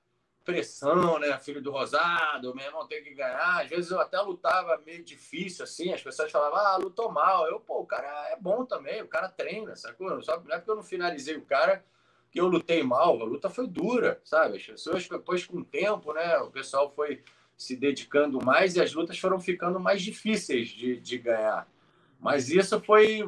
pressão, né? Filho do Rosado, meu irmão tem que ganhar. Às vezes eu até lutava meio difícil, assim, as pessoas falavam, lutou mal. O cara é bom também, o cara treina, sacou? Só não é porque eu não finalizei o cara que eu lutei mal, a luta foi dura, sabe? As pessoas, depois, com o tempo, né? O pessoal foi se dedicando mais e as lutas foram ficando mais difíceis de ganhar. Mas isso foi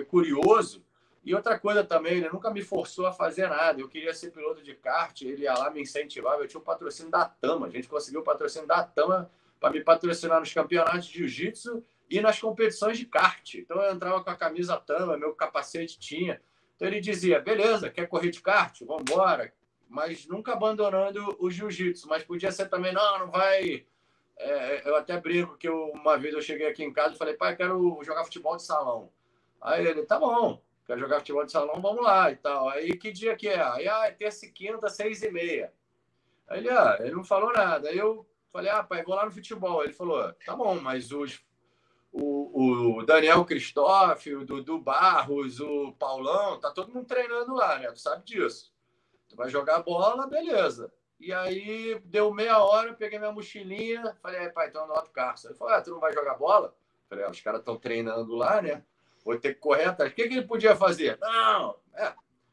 curioso. E outra coisa também, ele nunca me forçou a fazer nada. Eu queria ser piloto de kart, ele ia lá me incentivava. Eu tinha o patrocínio da Tama. A gente conseguiu o patrocínio da Tama para me patrocinar nos campeonatos de jiu-jitsu e nas competições de kart. Então eu entrava com a camisa Tama, meu capacete tinha. Então ele dizia, beleza, quer correr de kart? Vamos embora. Mas nunca abandonando o jiu-jitsu. Mas podia ser também, não vai... eu até brinco que uma vez eu cheguei aqui em casa e falei, pai, quero jogar futebol de salão. Aí ele, tá bom. Quer jogar futebol de salão, vamos lá e tal. Aí, que dia que é? Aí, é terça e quinta, 6h30. Aí ele não falou nada. Aí eu falei, pai, vou lá no futebol. Ele falou, tá bom, mas o Daniel Christoff, o Dudu Barros, o Paulão, tá todo mundo treinando lá, né? Tu sabe disso. Tu vai jogar bola, beleza. E aí, deu meia hora, eu peguei minha mochilinha, falei, pai, então anota o carro. Ele falou, tu não vai jogar bola? Eu falei, os caras estão treinando lá, né? Vou ter que correr atrás. O que ele podia fazer? Não,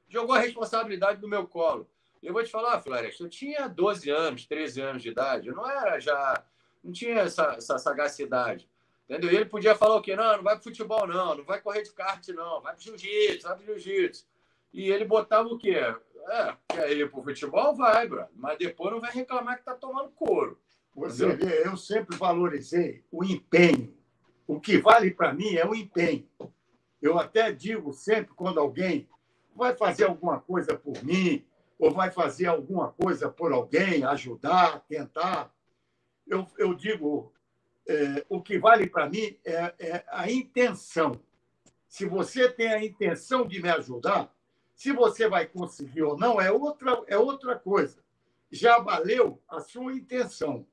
jogou a responsabilidade no meu colo. Eu vou te falar, Floresta, eu tinha 12 anos, 13 anos de idade, eu não tinha essa sagacidade, entendeu? E ele podia falar o quê? Não vai pro futebol, não vai correr de kart, não, vai pro jiu-jitsu, E ele botava o quê? Quer ir pro futebol? Vai, bro. Mas depois não vai reclamar que tá tomando couro. Você vê, eu sempre valorizei o empenho. O que vale para mim é o empenho. Eu até digo sempre, quando alguém vai fazer alguma coisa por mim, ou vai fazer alguma coisa por alguém, ajudar, tentar, eu digo, o que vale para mim é a intenção. Se você tem a intenção de me ajudar, se você vai conseguir ou não, é outra coisa. Já valeu a sua intenção.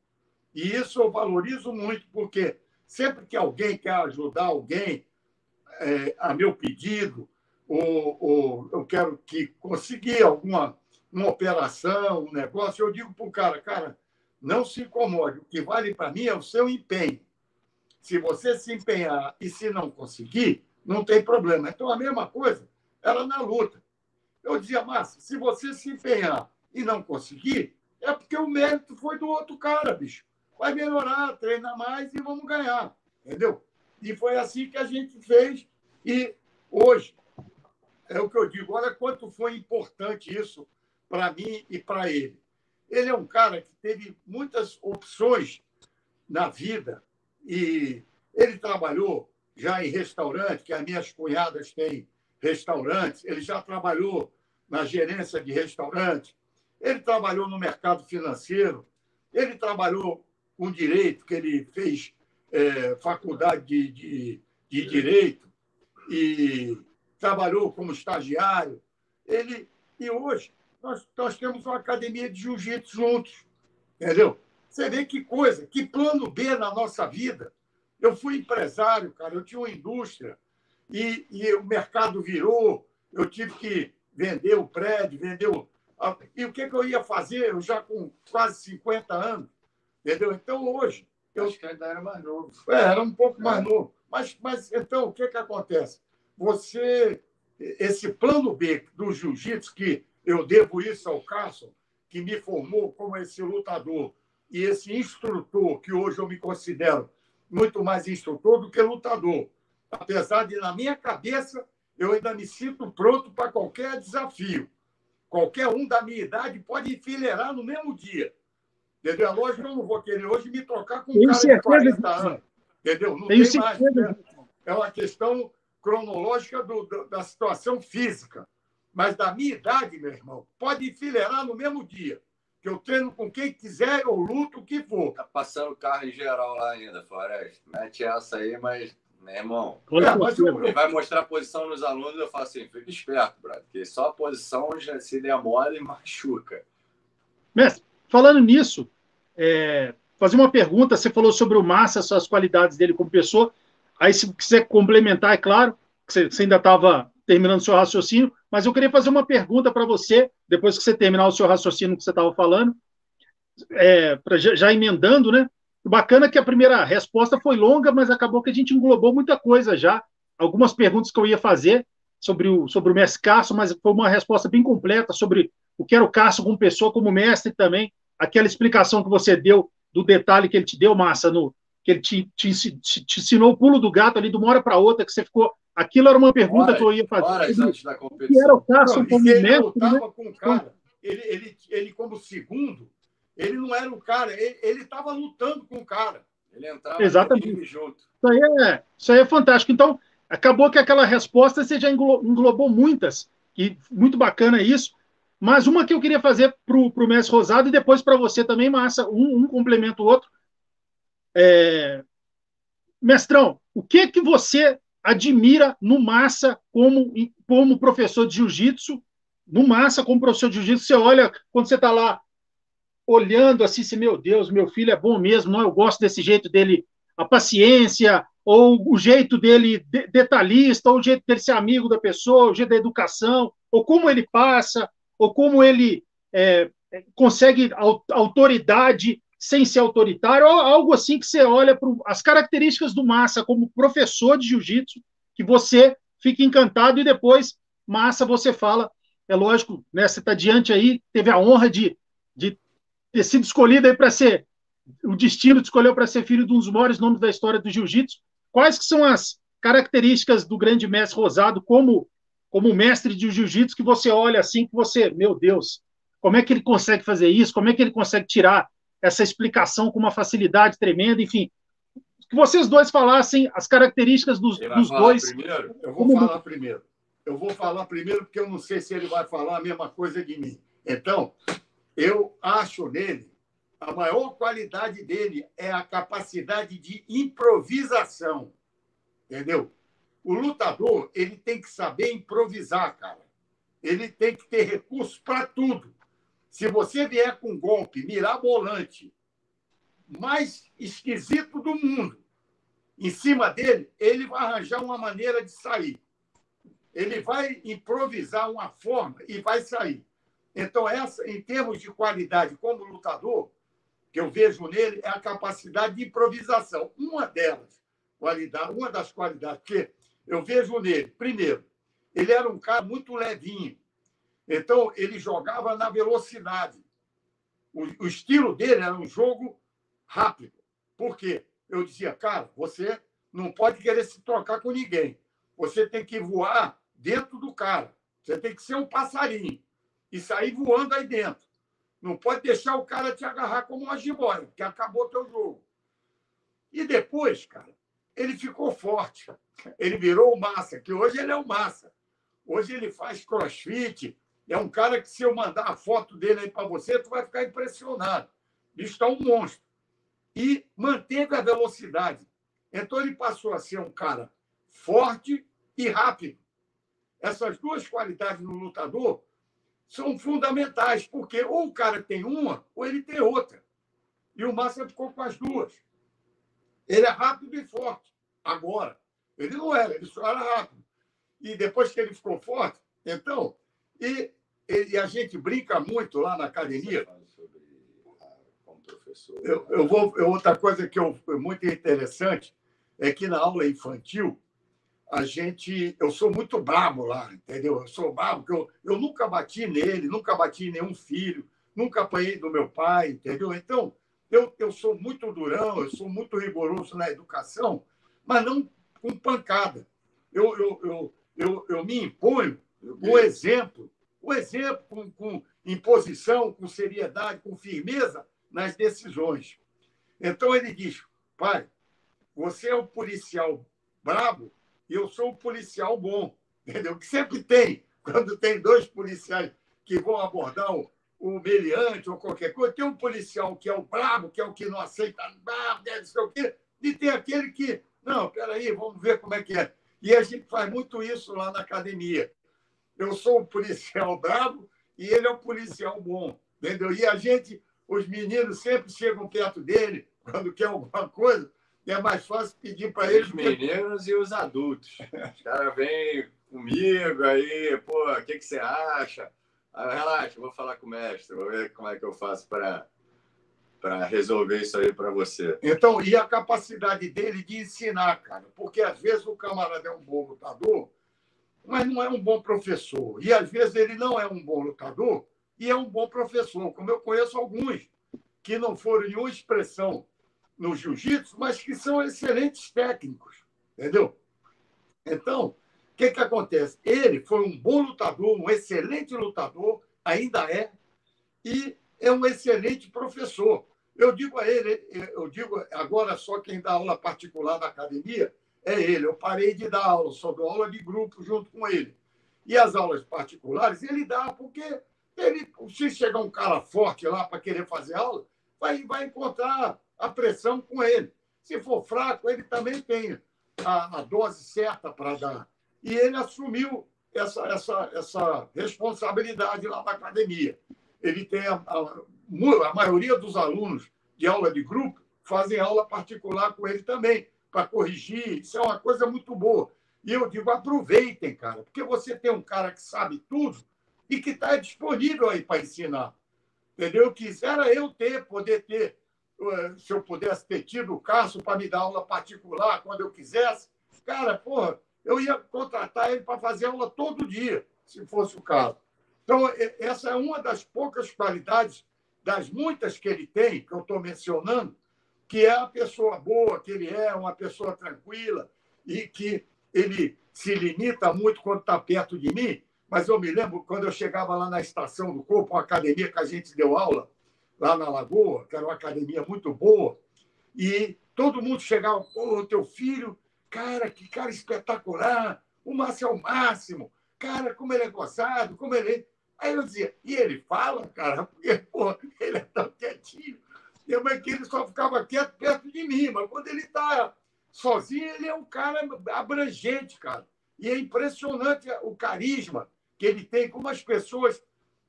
E isso eu valorizo muito, porque sempre que alguém quer ajudar alguém, a meu pedido, ou eu quero que conseguir uma operação, um negócio, eu digo para o cara, não se incomode, o que vale para mim é o seu empenho. Se você se empenhar e se não conseguir, não tem problema. Então, a mesma coisa era na luta. Eu dizia, Márcio, se você se empenhar e não conseguir, é porque o mérito foi do outro cara, bicho. vai melhorar, treina mais e vamos ganhar, entendeu? E foi assim que a gente fez. E hoje, é o que eu digo, olha quanto foi importante isso para mim e para ele. Ele é um cara que teve muitas opções na vida e ele trabalhou já em restaurante, que as minhas cunhadas têm restaurantes, ele já trabalhou na gerência de restaurante, ele trabalhou no mercado financeiro, ele trabalhou com direito, que ele fez faculdade de direito e trabalhou como estagiário. E hoje nós temos uma academia de jiu-jitsu juntos, entendeu? Você vê que coisa, que plano B na nossa vida. Eu fui empresário, cara, eu tinha uma indústria e o mercado virou, eu tive que vender o prédio, E o que eu ia fazer? Eu já com quase 50 anos, entendeu? Então, hoje... Acho que ainda era mais novo. Era um pouco mais novo. Mas, então, o que acontece? Esse plano B do jiu-jitsu, que eu devo isso ao Carson, que me formou como esse lutador, e esse instrutor, que hoje eu me considero muito mais instrutor do que lutador. Apesar de, na minha cabeça, eu ainda me sinto pronto para qualquer desafio. Qualquer um da minha idade pode enfileirar no mesmo dia. Entendeu? É lógico que eu não vou querer hoje me trocar com um cara de 40 anos. Entendeu? Não tem mais. Né? É uma questão cronológica da situação física. Mas da minha idade, meu irmão, pode enfileirar no mesmo dia. Que eu treino com quem quiser, eu luto o que for. Tá passando carro em geral lá ainda, Floresta. Mete essa aí, mas, meu irmão, mas ele vai mostrar a posição nos alunos, eu falo assim, fica esperto, brother, porque só a posição já se demora e machuca. Mestre, falando nisso, fazer uma pergunta, você falou sobre o Massa, as qualidades dele como pessoa, aí se quiser complementar, é claro, que você ainda estava terminando o seu raciocínio, mas eu queria fazer uma pergunta para você, depois que você terminar o seu raciocínio que você estava falando, já emendando, né? O bacana é que a primeira resposta foi longa, mas acabou que a gente englobou muita coisa já. Algumas perguntas que eu ia fazer sobre o mestre Carson, mas foi uma resposta bem completa sobre o que era o Carson como pessoa, como mestre também. Aquela explicação que você deu do detalhe que ele te deu, Massa, que ele te ensinou o pulo do gato ali de uma hora para outra, que você ficou... Aquilo era uma pergunta que eu ia fazer. Horas antes da competição. Que era o Carson como ele mestre, lutava, né? Com o cara. Ele como segundo, ele não era o cara, ele estava lutando com o cara. Ele entrava exatamente junto. Isso aí é fantástico. Então, acabou que aquela resposta você já englobou muitas, e muito bacana isso. Mas uma que eu queria fazer para o Mestre Rosado e depois para você também, Massa, um complementa o outro. Mestrão, o que você admira no Massa como professor de jiu-jitsu? No Massa, como professor de jiu-jitsu, você olha, quando você está lá olhando assim, meu Deus, meu filho é bom mesmo, não? Eu gosto desse jeito dele, a paciência, ou o jeito dele detalhista, ou o jeito dele ser amigo da pessoa, o jeito da educação, ou como ele passa, ou como ele consegue autoridade sem ser autoritário, ou algo assim que você olha para as características do Massa como professor de jiu-jitsu, que você fica encantado e depois, Massa, você fala, é lógico, né, você está diante aí, teve a honra de ter sido escolhido aí para ser, o destino te escolheu para ser filho de um dos maiores nomes da história do jiu-jitsu. Quais que são as características do grande mestre Rosado como mestre de jiu-jitsu que você olha assim, que você, meu Deus, como é que ele consegue fazer isso? Como é que ele consegue tirar essa explicação com uma facilidade tremenda? Enfim, que vocês dois falassem as características dos dois. Primeiro? Eu vou falar primeiro. Eu vou falar primeiro porque eu não sei se ele vai falar a mesma coisa de mim. Então, eu acho nele, a maior qualidade dele é a capacidade de improvisação, entendeu? O lutador, ele tem que saber improvisar, cara. Ele tem que ter recursos para tudo. Se você vier com um golpe mirabolante, mais esquisito do mundo, em cima dele, ele vai arranjar uma maneira de sair. Ele vai improvisar uma forma e vai sair. Então, essa, em termos de qualidade como lutador, que eu vejo nele é a capacidade de improvisação. Uma das qualidades que eu vejo nele, primeiro, ele era um cara muito levinho. Então, ele jogava na velocidade. O estilo dele era um jogo rápido. Por quê? Eu dizia, cara, você não pode querer se trocar com ninguém. Você tem que voar dentro do cara. Você tem que ser um passarinho e sair voando aí dentro. Não pode deixar o cara te agarrar como uma jiboia, porque acabou o teu jogo. E depois, cara, ele ficou forte. Ele virou o Massa, que hoje ele é o Massa. Hoje ele faz crossfit. É um cara que, se eu mandar a foto dele aí para você, tu vai ficar impressionado. O bicho está um monstro. E manteve a velocidade. Então, ele passou a ser um cara forte e rápido. Essas duas qualidades no lutador são fundamentais, porque ou o cara tem uma, ou ele tem outra. E o Massa ficou com as duas. Ele é rápido e forte. Agora, ele não era, ele só era rápido. E depois que ele ficou forte, então, e a gente brinca muito lá na academia. Como professor. Outra coisa que é muito interessante é que na aula infantil, eu sou muito brabo lá, entendeu? Eu sou brabo, porque eu nunca bati nele, nunca bati em nenhum filho, nunca apanhei do meu pai, entendeu? Então, eu sou muito durão, eu sou muito rigoroso na educação, mas não com pancada. Eu me imponho o exemplo com imposição, com seriedade, com firmeza nas decisões. Então, ele diz, pai, você é o policial brabo e eu sou o policial bom. Entendeu? Que sempre tem, quando tem dois policiais que vão abordar o meliante ou qualquer coisa, tem um policial que é o brabo, que é o que não aceita nada, não sei o quê, e tem aquele que, não, peraí, vamos ver como é que é. E a gente faz muito isso lá na academia. Eu sou o policial brabo e ele é o policial bom. Entendeu? E os meninos sempre chegam perto dele quando quer alguma coisa, e é mais fácil pedir para eles. Os meninos e os adultos. Os caras vêm comigo aí, pô, o que você acha? Aí, relaxa, vou falar com o mestre, vou ver como é que eu faço para resolver isso aí para você. Então, e a capacidade dele de ensinar, cara, porque às vezes o camarada é um bom lutador, mas não é um bom professor. E às vezes ele não é um bom lutador e é um bom professor, como eu conheço alguns que não foram nenhuma expressão no jiu-jitsu, mas que são excelentes técnicos, entendeu? Então, o que acontece? Ele foi um bom lutador, um excelente lutador, ainda é, e é um excelente professor. Eu digo a ele, agora só quem dá aula particular na academia é ele. Eu parei de dar aula, só dou aula de grupo junto com ele. E as aulas particulares ele dá porque se chegar um cara forte lá para querer fazer aula, vai encontrar a pressão com ele. Se for fraco, ele também tem a dose certa para dar. E ele assumiu essa responsabilidade lá na academia. Ele tem a maioria dos alunos de aula de grupo fazem aula particular com ele também, para corrigir. Isso é uma coisa muito boa. E eu digo, aproveitem, cara, porque você tem um cara que sabe tudo e que está disponível aí para ensinar. Entendeu? Eu quisera poder ter, se eu pudesse ter tido o Cássio para me dar aula particular quando eu quisesse, cara, porra, eu ia contratar ele para fazer aula todo dia, se fosse o caso. Então, essa é uma das poucas qualidades, das muitas que ele tem, que eu estou mencionando, que é a pessoa boa, que ele é uma pessoa tranquila e que ele se limita muito quando está perto de mim. Mas eu me lembro quando eu chegava lá na Estação do Corpo, uma academia que a gente deu aula, lá na Lagoa, que era uma academia muito boa, e todo mundo chegava, pô, teu filho, cara, que cara espetacular, o Márcio é o máximo, cara, como ele é gozado, como ele é... Aí eu dizia, e ele fala, cara, porque, pô, ele é tão quietinho, mas que ele só ficava quieto perto de mim, mas quando ele está sozinho, ele é um cara abrangente, cara. E é impressionante o carisma que ele tem, como as pessoas,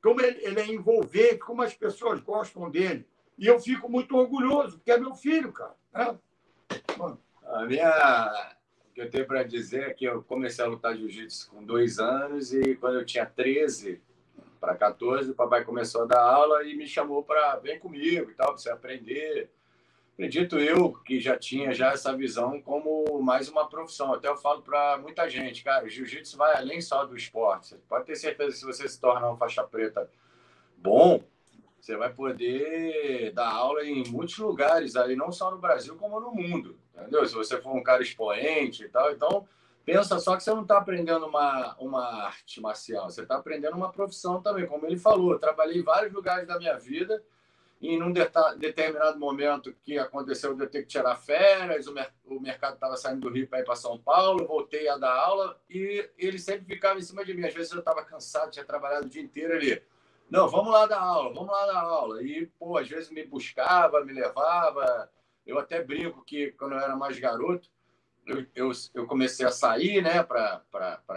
como ele é envolvente, como as pessoas gostam dele. E eu fico muito orgulhoso, porque é meu filho, cara. Né? O que eu tenho para dizer é que eu comecei a lutar jiu-jitsu com 2 anos e quando eu tinha 13 para 14, o papai começou a dar aula e me chamou para vem comigo e tal, para você aprender. Acredito eu que já tinha essa visão como mais uma profissão. Até eu falo para muita gente, cara, o jiu-jitsu vai além só do esporte. Você pode ter certeza que se você se tornar um faixa preta bom, você vai poder dar aula em muitos lugares, aí não só no Brasil, como no mundo, entendeu? Se você for um cara expoente e tal, então pensa só que você não está aprendendo uma arte marcial, você está aprendendo uma profissão também, como ele falou. Eu trabalhei em vários lugares da minha vida e num determinado momento que aconteceu de eu ter que tirar férias, o mercado estava saindo do Rio para ir para São Paulo, voltei a dar aula e ele sempre ficava em cima de mim. Às vezes eu estava cansado, tinha trabalhado o dia inteiro ali. Não, vamos lá dar aula, vamos lá dar aula. E, pô, às vezes me buscava, me levava. Eu até brinco que, quando eu era mais garoto, eu comecei a sair, né, para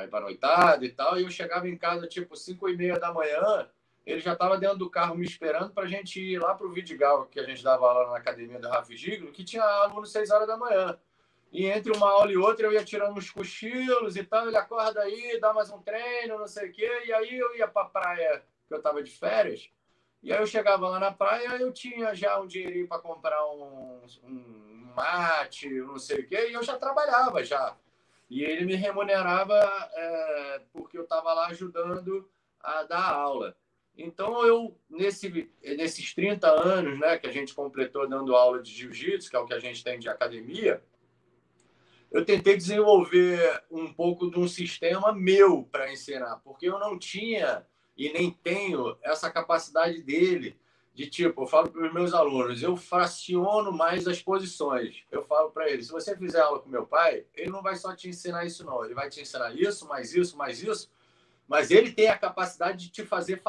ir para a noitada e tal, e eu chegava em casa, tipo, 5h30 da manhã, ele já estava dentro do carro me esperando para a gente ir lá para o Vidigal, que a gente dava aula na academia do Rafa Giglo, que tinha aluno 6 horas da manhã. E entre uma aula e outra eu ia tirando uns cochilos e tal, ele acorda aí, dá mais um treino, não sei o quê, e aí eu ia para a praia, que eu estava de férias, e aí eu chegava lá na praia, eu tinha já um dinheirinho para comprar um mate, não sei o quê, e eu já trabalhava já. E ele me remunerava porque eu estava lá ajudando a dar aula. Então, nesses 30 anos, né, que a gente completou dando aula de jiu-jitsu, que é o que a gente tem de academia, eu tentei desenvolver um pouco de um sistema meu para ensinar, porque eu não tinha e nem tenho essa capacidade dele de, tipo, eu falo para os meus alunos, eu fraciono mais as posições. Eu falo para eles, se você fizer aula com meu pai, ele não vai só te ensinar isso, não. Ele vai te ensinar isso, mais isso, mais isso, mas ele tem a capacidade de te fazer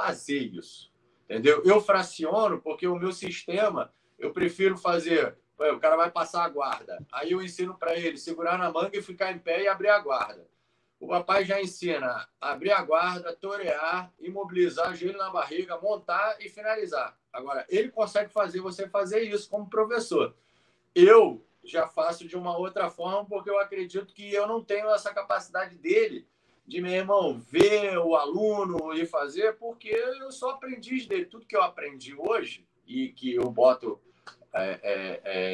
isso, entendeu? Eu fraciono porque o meu sistema, eu prefiro fazer... O cara vai passar a guarda. Aí eu ensino para ele segurar na manga e ficar em pé e abrir a guarda. O papai já ensina a abrir a guarda, torear, imobilizar, joelho na barriga, montar e finalizar. Agora, ele consegue fazer você fazer isso como professor. Eu já faço de uma outra forma porque eu acredito que eu não tenho essa capacidade dele de, meu irmão, ver o aluno e fazer, porque eu sou aprendiz dele. Tudo que eu aprendi hoje e que eu boto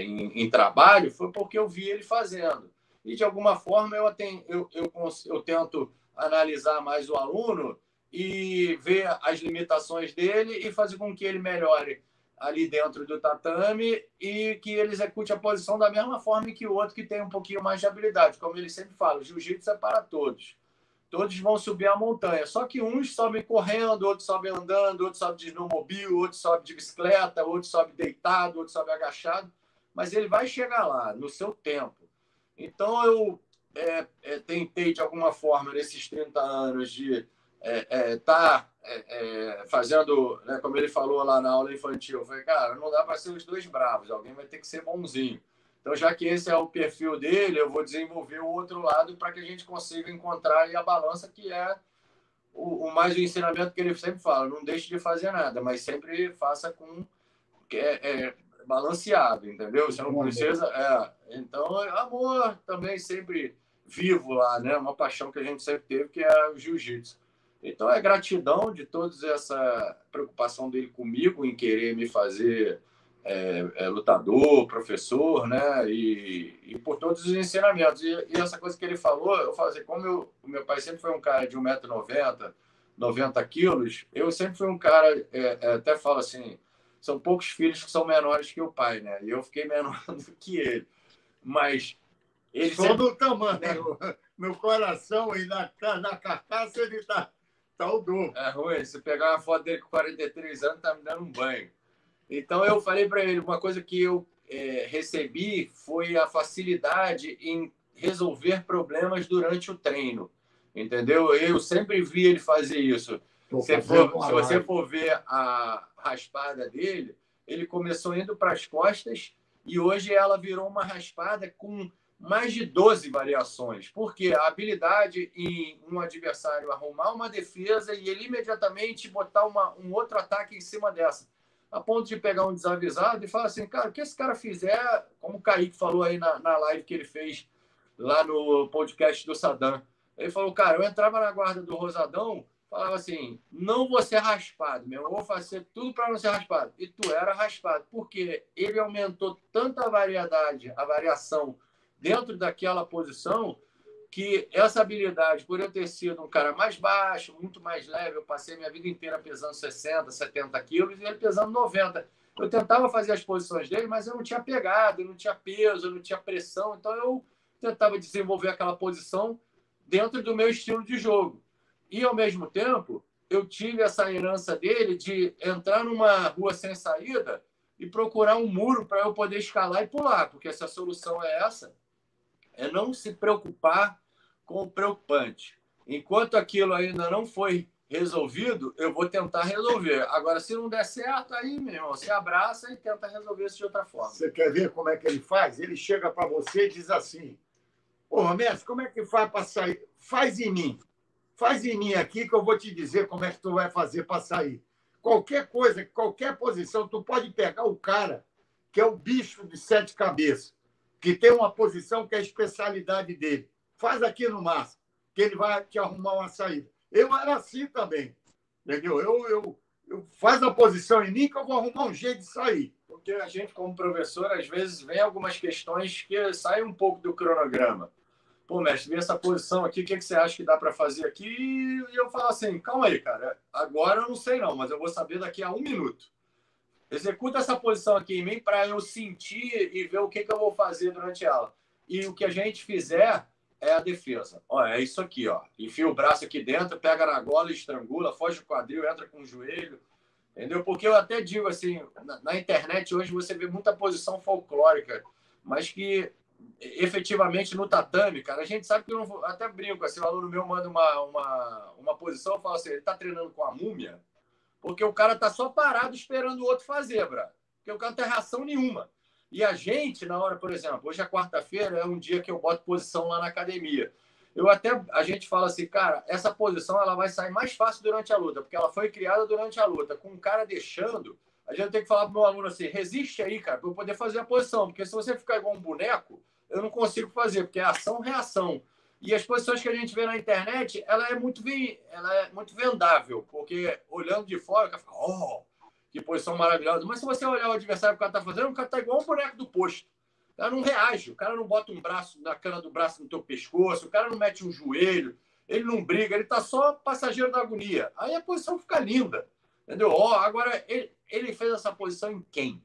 em trabalho foi porque eu vi ele fazendo. E, de alguma forma, eu tento analisar mais o aluno e ver as limitações dele e fazer com que ele melhore ali dentro do tatame e que ele execute a posição da mesma forma que o outro que tem um pouquinho mais de habilidade. Como ele sempre fala, o jiu-jitsu é para todos. Todos vão subir a montanha. Só que uns sobem correndo, outros sobem andando, outros sobem de snowmobile, outros sobem de bicicleta, outros sobem deitado, outros sobem agachado. Mas ele vai chegar lá, no seu tempo. Então, eu tentei, de alguma forma, nesses 30 anos, de estar fazendo, né, como ele falou lá na aula infantil, eu falei, cara, não dá para ser os dois bravos, alguém vai ter que ser bonzinho. Então, já que esse é o perfil dele, eu vou desenvolver o outro lado para que a gente consiga encontrar aí a balança, que é mais o ensinamento que ele sempre fala, não deixe de fazer nada, mas sempre faça com balanceado, entendeu? Você não precisa... Então, amor também sempre vivo lá, né? Uma paixão que a gente sempre teve, que é o jiu-jitsu. Então, é gratidão de toda essa preocupação dele comigo em querer me fazer lutador, professor, né? E por todos os ensinamentos. E essa coisa que ele falou, eu falo assim, como o meu pai sempre foi um cara de 1,90 m, 90 quilos, eu sempre fui um cara, até falo assim, são poucos filhos que são menores que o pai, né? E eu fiquei menor do que ele. Mas ele só do tamanho, no coração e na carcaça ele tá o dobro. É ruim, se pegar uma foto dele com 43 anos, tá me dando um banho. Então, eu falei para ele, uma coisa que eu recebi foi a facilidade em resolver problemas durante o treino, entendeu? Eu sempre vi ele fazer isso. Se você for ver a raspada dele, ele começou indo para as costas e hoje ela virou uma raspada com mais de 12 variações, porque a habilidade em um adversário arrumar uma defesa e ele imediatamente botar um outro ataque em cima dessa, a ponto de pegar um desavisado e falar assim, cara, o que esse cara fizer, como o Kaique falou aí na live que ele fez lá no podcast do Saddam, ele falou, cara, eu entrava na guarda do Rosadão, falava assim, não vou ser raspado, eu vou fazer tudo para não ser raspado. E tu era raspado, porque ele aumentou tanta variedade, a variação dentro daquela posição, que essa habilidade, por eu ter sido um cara mais baixo, muito mais leve, eu passei minha vida inteira pesando 60, 70 quilos e ele pesando 90. Eu tentava fazer as posições dele, mas eu não tinha pegada, eu não tinha peso, eu não tinha pressão, então eu tentava desenvolver aquela posição dentro do meu estilo de jogo. E, ao mesmo tempo, eu tive essa herança dele de entrar numa rua sem saída e procurar um muro para eu poder escalar e pular, porque se a solução é essa, é não se preocupar com o preocupante. Enquanto aquilo ainda não foi resolvido, eu vou tentar resolver. Agora, se não der certo, aí, meu irmão, se abraça e tenta resolver isso de outra forma. Você quer ver como é que ele faz? Ele chega para você e diz assim: porra, mestre, como é que faz para sair? Faz em mim. Faz em mim aqui que eu vou te dizer como é que tu vai fazer para sair. Qualquer coisa, qualquer posição, tu pode pegar o cara que é o bicho de 7 cabeças, que tem uma posição que é a especialidade dele. Faz aqui no máximo, que ele vai te arrumar uma saída. Eu era assim também, entendeu? Eu faz a posição em mim que eu vou arrumar um jeito de sair. Porque a gente, como professor, às vezes vem algumas questões que saem um pouco do cronograma. Pô, mestre, vê essa posição aqui, o que você acha que dá para fazer aqui? E eu falo assim, calma aí, cara, agora eu não sei não, mas eu vou saber daqui a 1 minuto. Executa essa posição aqui em mim para eu sentir e ver o que eu vou fazer durante ela. E o que a gente fizer é a defesa. Ó, é isso aqui, ó. Enfia o braço aqui dentro, pega na gola, estrangula, foge do quadril, entra com o joelho. Entendeu? Porque eu até digo assim, na internet hoje você vê muita posição folclórica, mas que efetivamente no tatame, cara, a gente sabe que eu não, até brinco, assim, o aluno meu manda uma posição, eu falo assim, ele tá treinando com a múmia, porque o cara tá só parado esperando o outro fazer, bra. Porque o cara não tem reação nenhuma. E a gente, na hora, por exemplo, hoje é quarta-feira, é um dia que eu boto posição lá na academia. A gente fala assim, cara, essa posição ela vai sair mais fácil durante a luta, porque ela foi criada durante a luta. Com o cara deixando, a gente tem que falar pro meu aluno assim, resiste aí, cara, para eu poder fazer a posição, porque se você ficar igual um boneco, eu não consigo fazer, porque é ação-reação. E as posições que a gente vê na internet, ela é muito vendável, porque olhando de fora, o cara fica, oh, que posição maravilhosa. Mas se você olhar o adversário que o cara está fazendo, o cara está igual um boneco do posto. O cara não reage, o cara não bota um braço na cana do braço no teu pescoço, o cara não mete um joelho, ele não briga, ele está só passageiro da agonia. Aí a posição fica linda, entendeu? Ó, agora, ele fez essa posição em quem?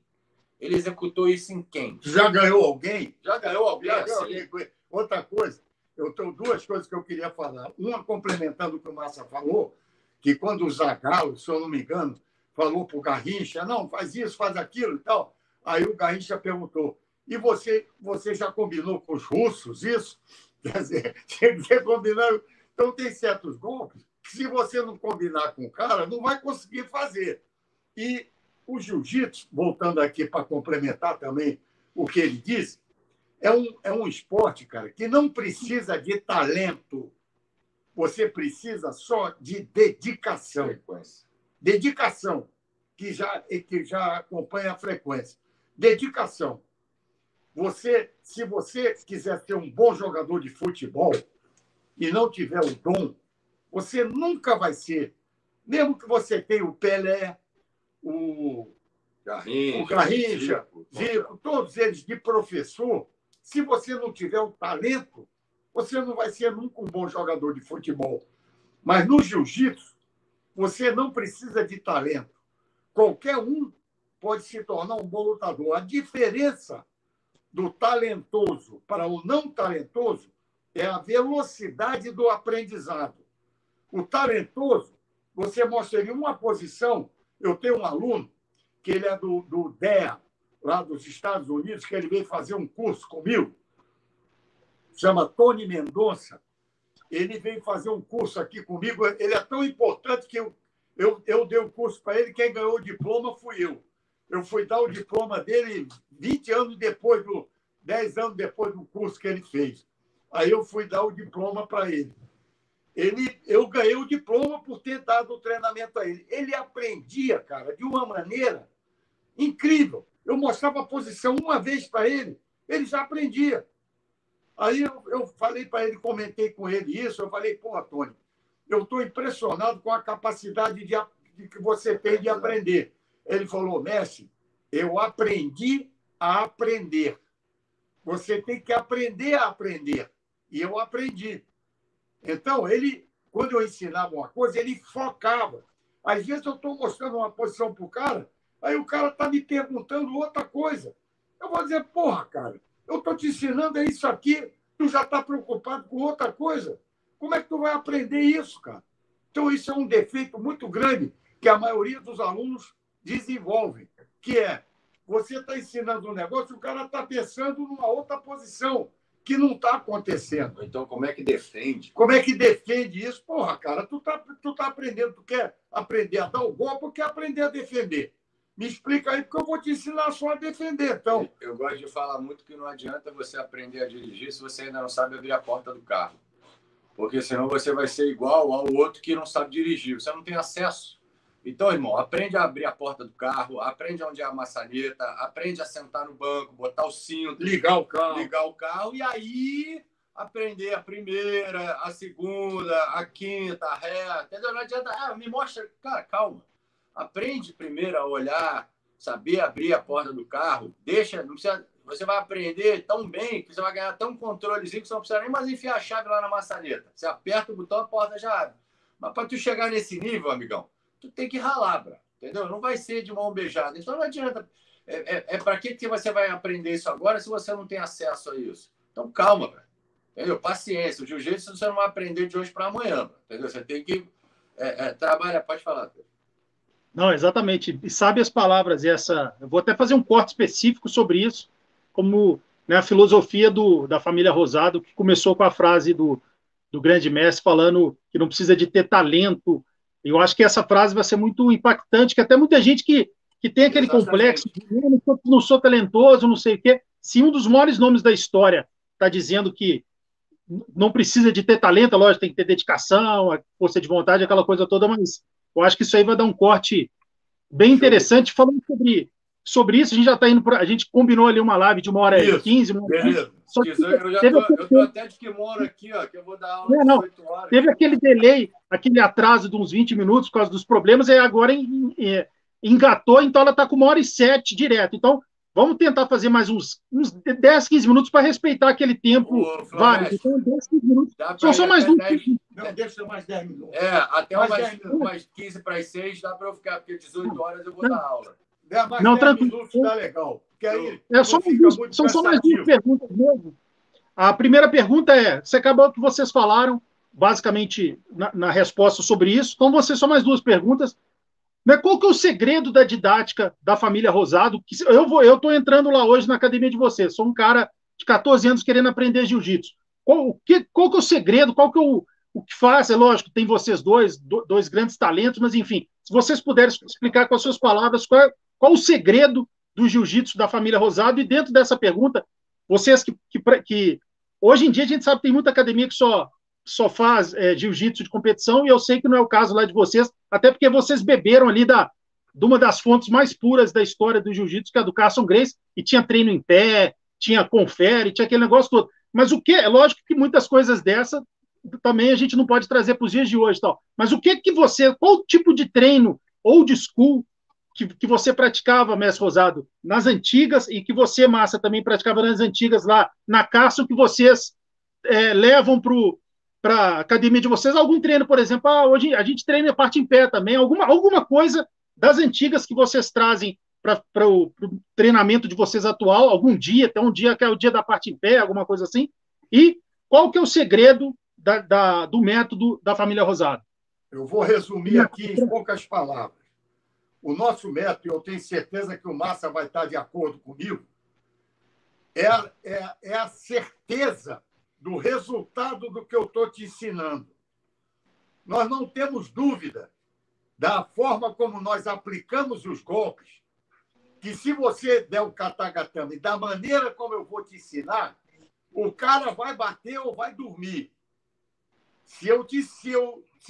Ele executou isso em quem? Já ganhou alguém? Já ganhou alguém? Já ganhou alguém. Outra coisa, eu tenho 2 coisas que eu queria falar. Uma, complementando o que o Massa falou, que quando o Zagallo, se eu não me engano, falou para o Garrincha, não, faz isso, faz aquilo e tal. Aí o Garrincha perguntou, e você já combinou com os russos isso? Quer dizer, você combinou. Então, tem certos golpes que, se você não combinar com o cara, não vai conseguir fazer. E o jiu-jitsu, voltando aqui para complementar também o que ele disse, é um esporte, cara, que não precisa de talento. Você precisa só de dedicação. Dedicação, que já acompanha a frequência. Dedicação. Se você quiser ser um bom jogador de futebol e não tiver o dom, você nunca vai ser. Mesmo que você tenha o Pelé, o Garrincha, Zico, todos eles de professor, se você não tiver o talento, você não vai ser nunca um bom jogador de futebol. Mas no jiu-jitsu, você não precisa de talento. Qualquer um pode se tornar um bom lutador. A diferença do talentoso para o não talentoso é a velocidade do aprendizado. O talentoso, você mostra ele uma posição. Eu tenho um aluno que ele é do DEA, lá dos Estados Unidos, que ele veio fazer um curso comigo, chama Tony Mendonça. Ele veio fazer um curso aqui comigo. Ele é tão importante que eu dei o curso para ele. Quem ganhou o diploma fui eu. Eu fui dar o diploma dele 10 anos depois do curso que ele fez. Aí eu fui dar o diploma para ele. Eu ganhei o diploma por ter dado o treinamento a ele. Ele aprendia, cara, de uma maneira incrível. Eu mostrava a posição uma vez para ele, ele já aprendia. Aí eu falei para ele, comentei com ele isso, eu falei, pô, Tony, eu estou impressionado com a capacidade que você tem de aprender. Ele falou, mestre, eu aprendi a aprender. Você tem que aprender a aprender. E eu aprendi. Então, ele, quando eu ensinava uma coisa, ele focava. Às vezes eu estou mostrando uma posição para o cara, aí o cara está me perguntando outra coisa. Eu vou dizer, porra, cara, eu estou te ensinando isso aqui, tu já está preocupado com outra coisa. Como é que tu vai aprender isso, cara? Então, isso é um defeito muito grande que a maioria dos alunos desenvolvem, que é, você está ensinando um negócio, o cara está pensando numa outra posição, que não está acontecendo. Então, como é que defende? Como é que defende isso? Porra, cara, tu tá aprendendo, tu quer aprender a dar o golpe ou quer aprender a defender? Me explica aí, porque eu vou te ensinar só a defender. Então, eu gosto de falar muito que não adianta você aprender a dirigir se você ainda não sabe abrir a porta do carro. Porque senão você vai ser igual ao outro que não sabe dirigir. Você não tem acesso. Então, irmão, aprende a abrir a porta do carro, aprende onde é a maçaneta, aprende a sentar no banco, botar o cinto, ligar o carro e aí aprender a primeira, a segunda, a quinta, a ré. Entendeu? Não adianta, me mostra. Cara, calma. Aprende primeiro a olhar, saber abrir a porta do carro. Não precisa, você vai aprender tão bem que você vai ganhar tão controlezinho que você não precisa nem mais enfiar a chave lá na maçaneta. Você aperta o botão, a porta já abre. Mas para tu chegar nesse nível, amigão, tu tem que ralar, bro, entendeu? Não vai ser de mão beijada. Então não adianta. Para que você vai aprender isso agora se você não tem acesso a isso? Então calma, bro, entendeu? Paciência. O jiu-jitsu você não vai aprender de hoje para amanhã, bro, entendeu? Você tem que trabalhar. Pode falar, Pedro. Não, exatamente. E sabe as palavras, eu vou até fazer um corte específico sobre isso, como, né, a filosofia da família Rosado, que começou com a frase do grande mestre falando que não precisa de ter talento. Eu acho que essa frase vai ser muito impactante, que até muita gente que tem aquele complexo de não sou talentoso, não sei o quê. Se um dos maiores nomes da história está dizendo que não precisa de ter talento, lógico, tem que ter dedicação, a força de vontade, aquela coisa toda, mas eu acho que isso aí vai dar um corte bem interessante. Falando sobre isso, a gente já está indo a gente combinou ali uma live de 1h15. Beleza. Eu estou até de kimono aqui, ó, que eu vou dar aula de 18 horas. Teve aquele delay, aquele atraso de uns 20 minutos por causa dos problemas, e agora engatou, então ela está com 1h07 direto. Então, vamos tentar fazer mais uns 10, 15 minutos para respeitar aquele tempo válido. Então, 10, 15 minutos. São só mais 10. Não, deixa mais 10 minutos. Até umas 15 para as 6 dá para eu ficar, porque 18 horas eu vou dar aula. Mais 10 minutos tá legal. Porque aí são só mais 2 perguntas mesmo. A primeira pergunta você acabou que vocês falaram, basicamente, na resposta sobre isso. Então, vão ser só mais 2 perguntas. Qual que é o segredo da didática da família Rosado? Eu estou entrando lá hoje na academia de vocês. Sou um cara de 14 anos querendo aprender jiu-jitsu. Qual que é o segredo? Qual que é o que faz? É lógico, tem vocês dois grandes talentos, mas, enfim, se vocês puderem explicar com as suas palavras qual o segredo do jiu-jitsu da família Rosado, e dentro dessa pergunta, vocês que hoje em dia a gente sabe que tem muita academia que só faz jiu-jitsu de competição, e eu sei que não é o caso lá de vocês, até porque vocês beberam ali de uma das fontes mais puras da história do jiu-jitsu, que é a do Carson Gracie, e tinha treino em pé, tinha confere, tinha aquele negócio todo. Mas é lógico que muitas coisas dessa também a gente não pode trazer para os dias de hoje, tal. Mas qual tipo de treino old school que você praticava, mestre Rosado, nas antigas, e que você, Massa, também praticava nas antigas lá na Carson, que vocês levam para a academia de vocês? Algum treino, por exemplo, hoje a gente treina a parte em pé também, alguma coisa das antigas que vocês trazem para o treinamento de vocês atual, algum dia, até um dia que é o dia da parte em pé, alguma coisa assim, e qual que é o segredo do método da família Rosado? Eu vou resumir aqui em poucas palavras. O nosso método, eu tenho certeza que o Massa vai estar de acordo comigo, é a certeza do resultado do que eu estou te ensinando. Nós não temos dúvida da forma como nós aplicamos os golpes, que se você der o katagatame da maneira como eu vou te ensinar, o cara vai bater ou vai dormir. Se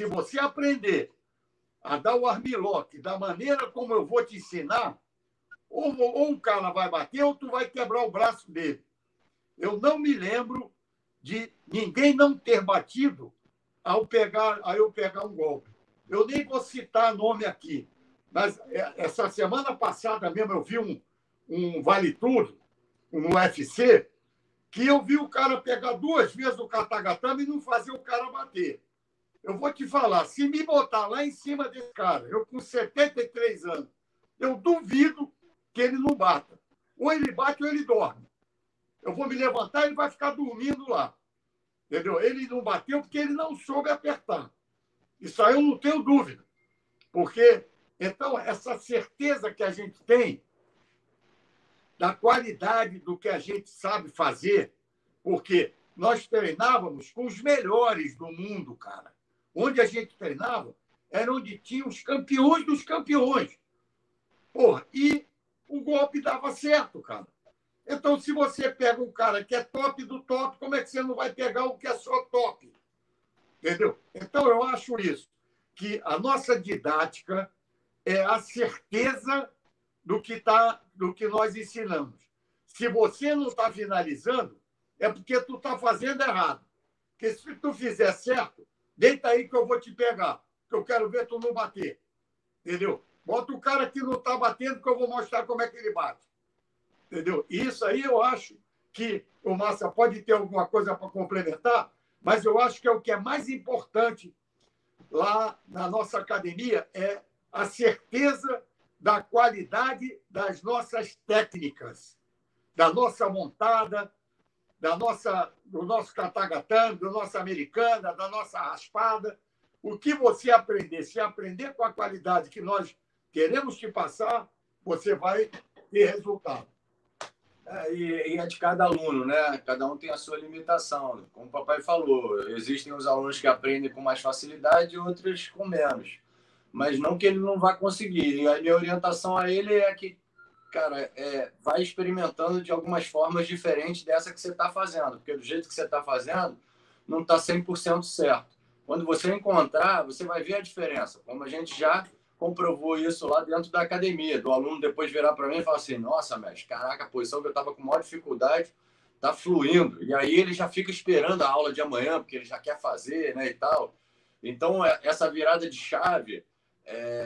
você aprender a dar o armlock da maneira como eu vou te ensinar, ou o cara vai bater ou tu vai quebrar o braço dele. Eu não me lembro de ninguém não ter batido ao eu pegar um golpe. Eu nem vou citar nome aqui, mas essa semana passada mesmo eu vi um Vale Tudo, um UFC, que eu vi o cara pegar 2 vezes o katagatame e não fazer o cara bater. Eu vou te falar, se me botar lá em cima desse cara, eu com 73 anos, eu duvido que ele não bata. Ou ele bate ou ele dorme. Eu vou me levantar e ele vai ficar dormindo lá. Entendeu? Ele não bateu porque ele não soube apertar. Isso aí eu não tenho dúvida. Porque, então, essa certeza que a gente tem da qualidade do que a gente sabe fazer, porque nós treinávamos com os melhores do mundo, cara. Onde a gente treinava era onde tinha os campeões dos campeões. Porra, e o golpe dava certo, cara. Então, se você pega um cara que é top do top, como é que você não vai pegar o que é só top? Entendeu? Então, eu acho isso, que a nossa didática é a certeza do que nós ensinamos. Se você não está finalizando, é porque tu está fazendo errado. Porque se tu fizer certo, deita aí que eu vou te pegar, que eu quero ver tu não bater. Entendeu? Bota o cara que não está batendo, que eu vou mostrar como é que ele bate. Entendeu? E isso aí eu acho que o Massa pode ter alguma coisa para complementar, mas eu acho que é o que é mais importante lá na nossa academia é a certeza da qualidade das nossas técnicas, da nossa montada, do nosso katagatame, da nossa americana, da nossa raspada. O que você aprender, se aprender com a qualidade que nós queremos te passar, você vai ter resultado. E é de cada aluno, né? Cada um tem a sua limitação. Como o papai falou, existem os alunos que aprendem com mais facilidade e outros com menos. Mas não que ele não vá conseguir. E a minha orientação a ele é que, cara, vai experimentando de algumas formas diferentes dessa que você está fazendo. Porque do jeito que você está fazendo, não está 100% certo. Quando você encontrar, você vai ver a diferença. Como a gente já comprovou isso lá dentro da academia, do aluno depois virar para mim e falar assim, nossa, mestre, caraca, a posição que eu estava com maior dificuldade está fluindo. E aí ele já fica esperando a aula de amanhã, porque ele já quer fazer, né, e tal. Então, essa virada de chave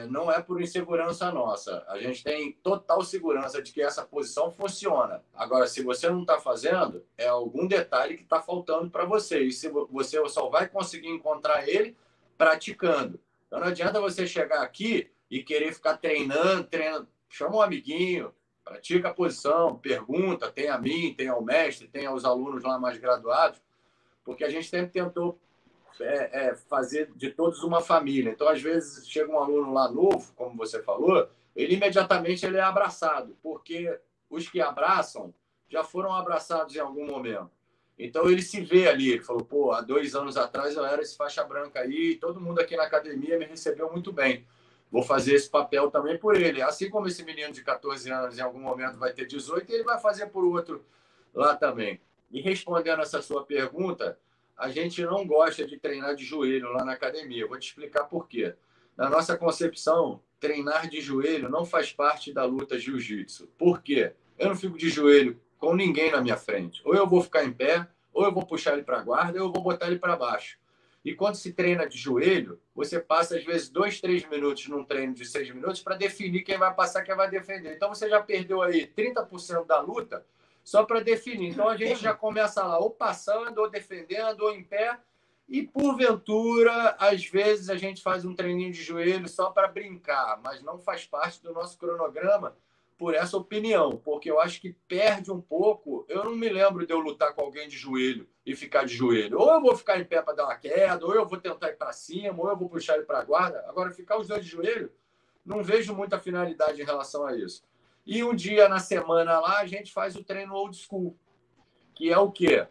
não é por insegurança nossa. A gente tem total segurança de que essa posição funciona. Agora, se você não está fazendo, é algum detalhe que está faltando para você. E se você só vai conseguir encontrar ele praticando. Então, não adianta você chegar aqui e querer ficar treinando. Chama um amiguinho, pratica a posição, pergunta, tem a mim, tem ao mestre, tem aos alunos lá mais graduados, porque a gente sempre tentou fazer de todos uma família. Então, às vezes, chega um aluno lá novo, como você falou, ele imediatamente ele é abraçado, porque os que abraçam já foram abraçados em algum momento. Então, ele se vê ali. Ele falou, pô, há 2 anos atrás eu era esse faixa branca aí e todo mundo aqui na academia me recebeu muito bem. Vou fazer esse papel também por ele. Assim como esse menino de 14 anos em algum momento vai ter 18, ele vai fazer por outro lá também. E respondendo essa sua pergunta, a gente não gosta de treinar de joelho lá na academia. Eu vou te explicar por quê. Na nossa concepção, treinar de joelho não faz parte da luta jiu-jitsu. Por quê? Eu não fico de joelho com ninguém na minha frente. Ou eu vou ficar em pé, ou eu vou puxar ele para a guarda, ou eu vou botar ele para baixo. E quando se treina de joelho, você passa, às vezes, 2, 3 minutos num treino de 6 minutos para definir quem vai passar, quem vai defender. Então, você já perdeu aí 30% da luta só para definir. Então, a gente já começa lá, ou passando, ou defendendo, ou em pé. E, porventura, às vezes, a gente faz um treininho de joelho só para brincar, mas não faz parte do nosso cronograma por essa opinião, porque eu acho que perde um pouco. Eu não me lembro de eu lutar com alguém de joelho e ficar de joelho. Ou eu vou ficar em pé para dar uma queda, ou eu vou tentar ir para cima, ou eu vou puxar ele para a guarda. Agora, ficar os dois de joelho, não vejo muita finalidade em relação a isso. E um dia na semana lá, a gente faz o treino old school, que é o quê?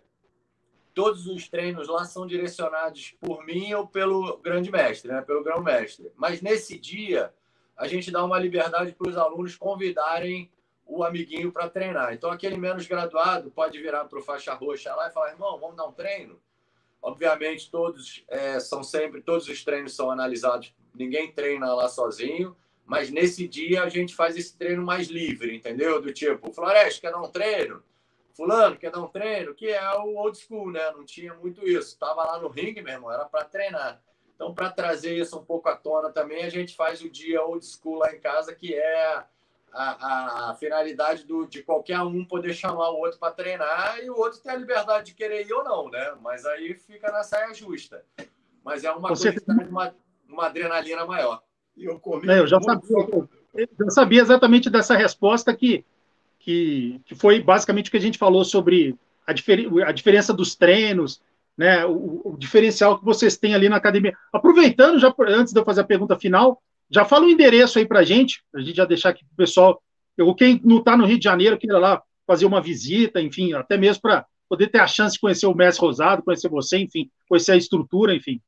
Todos os treinos lá são direcionados por mim ou pelo grande mestre, né? Pelo grão-mestre. Mas nesse dia, a gente dá uma liberdade para os alunos convidarem o amiguinho para treinar. Então, aquele menos graduado pode virar para o faixa roxa lá e falar, irmão, vamos dar um treino? Obviamente, todos os treinos são analisados, ninguém treina lá sozinho, mas nesse dia a gente faz esse treino mais livre, entendeu? Do tipo, Floresta, quer dar um treino? Fulano, quer dar um treino? Que é o old school, né? Não tinha muito isso. Estava lá no ringue, meu irmão, era para treinar. Então, para trazer isso um pouco à tona também, a gente faz o dia old school lá em casa, que é a finalidade de qualquer um poder chamar o outro para treinar e o outro ter a liberdade de querer ir ou não, né? Mas aí fica na saia justa. Mas é uma coisa que traz uma adrenalina maior. E eu já sabia exatamente dessa resposta que foi basicamente o que a gente falou sobre a diferença dos treinos, né? O diferencial que vocês têm ali na academia. Aproveitando, já antes de eu fazer a pergunta final, já fala o endereço aí para a gente já deixar aqui para o pessoal. Quem não está no Rio de Janeiro, queira lá fazer uma visita, enfim, até mesmo para poder ter a chance de conhecer o Mestre Rosado, conhecer você, enfim, conhecer a estrutura, enfim.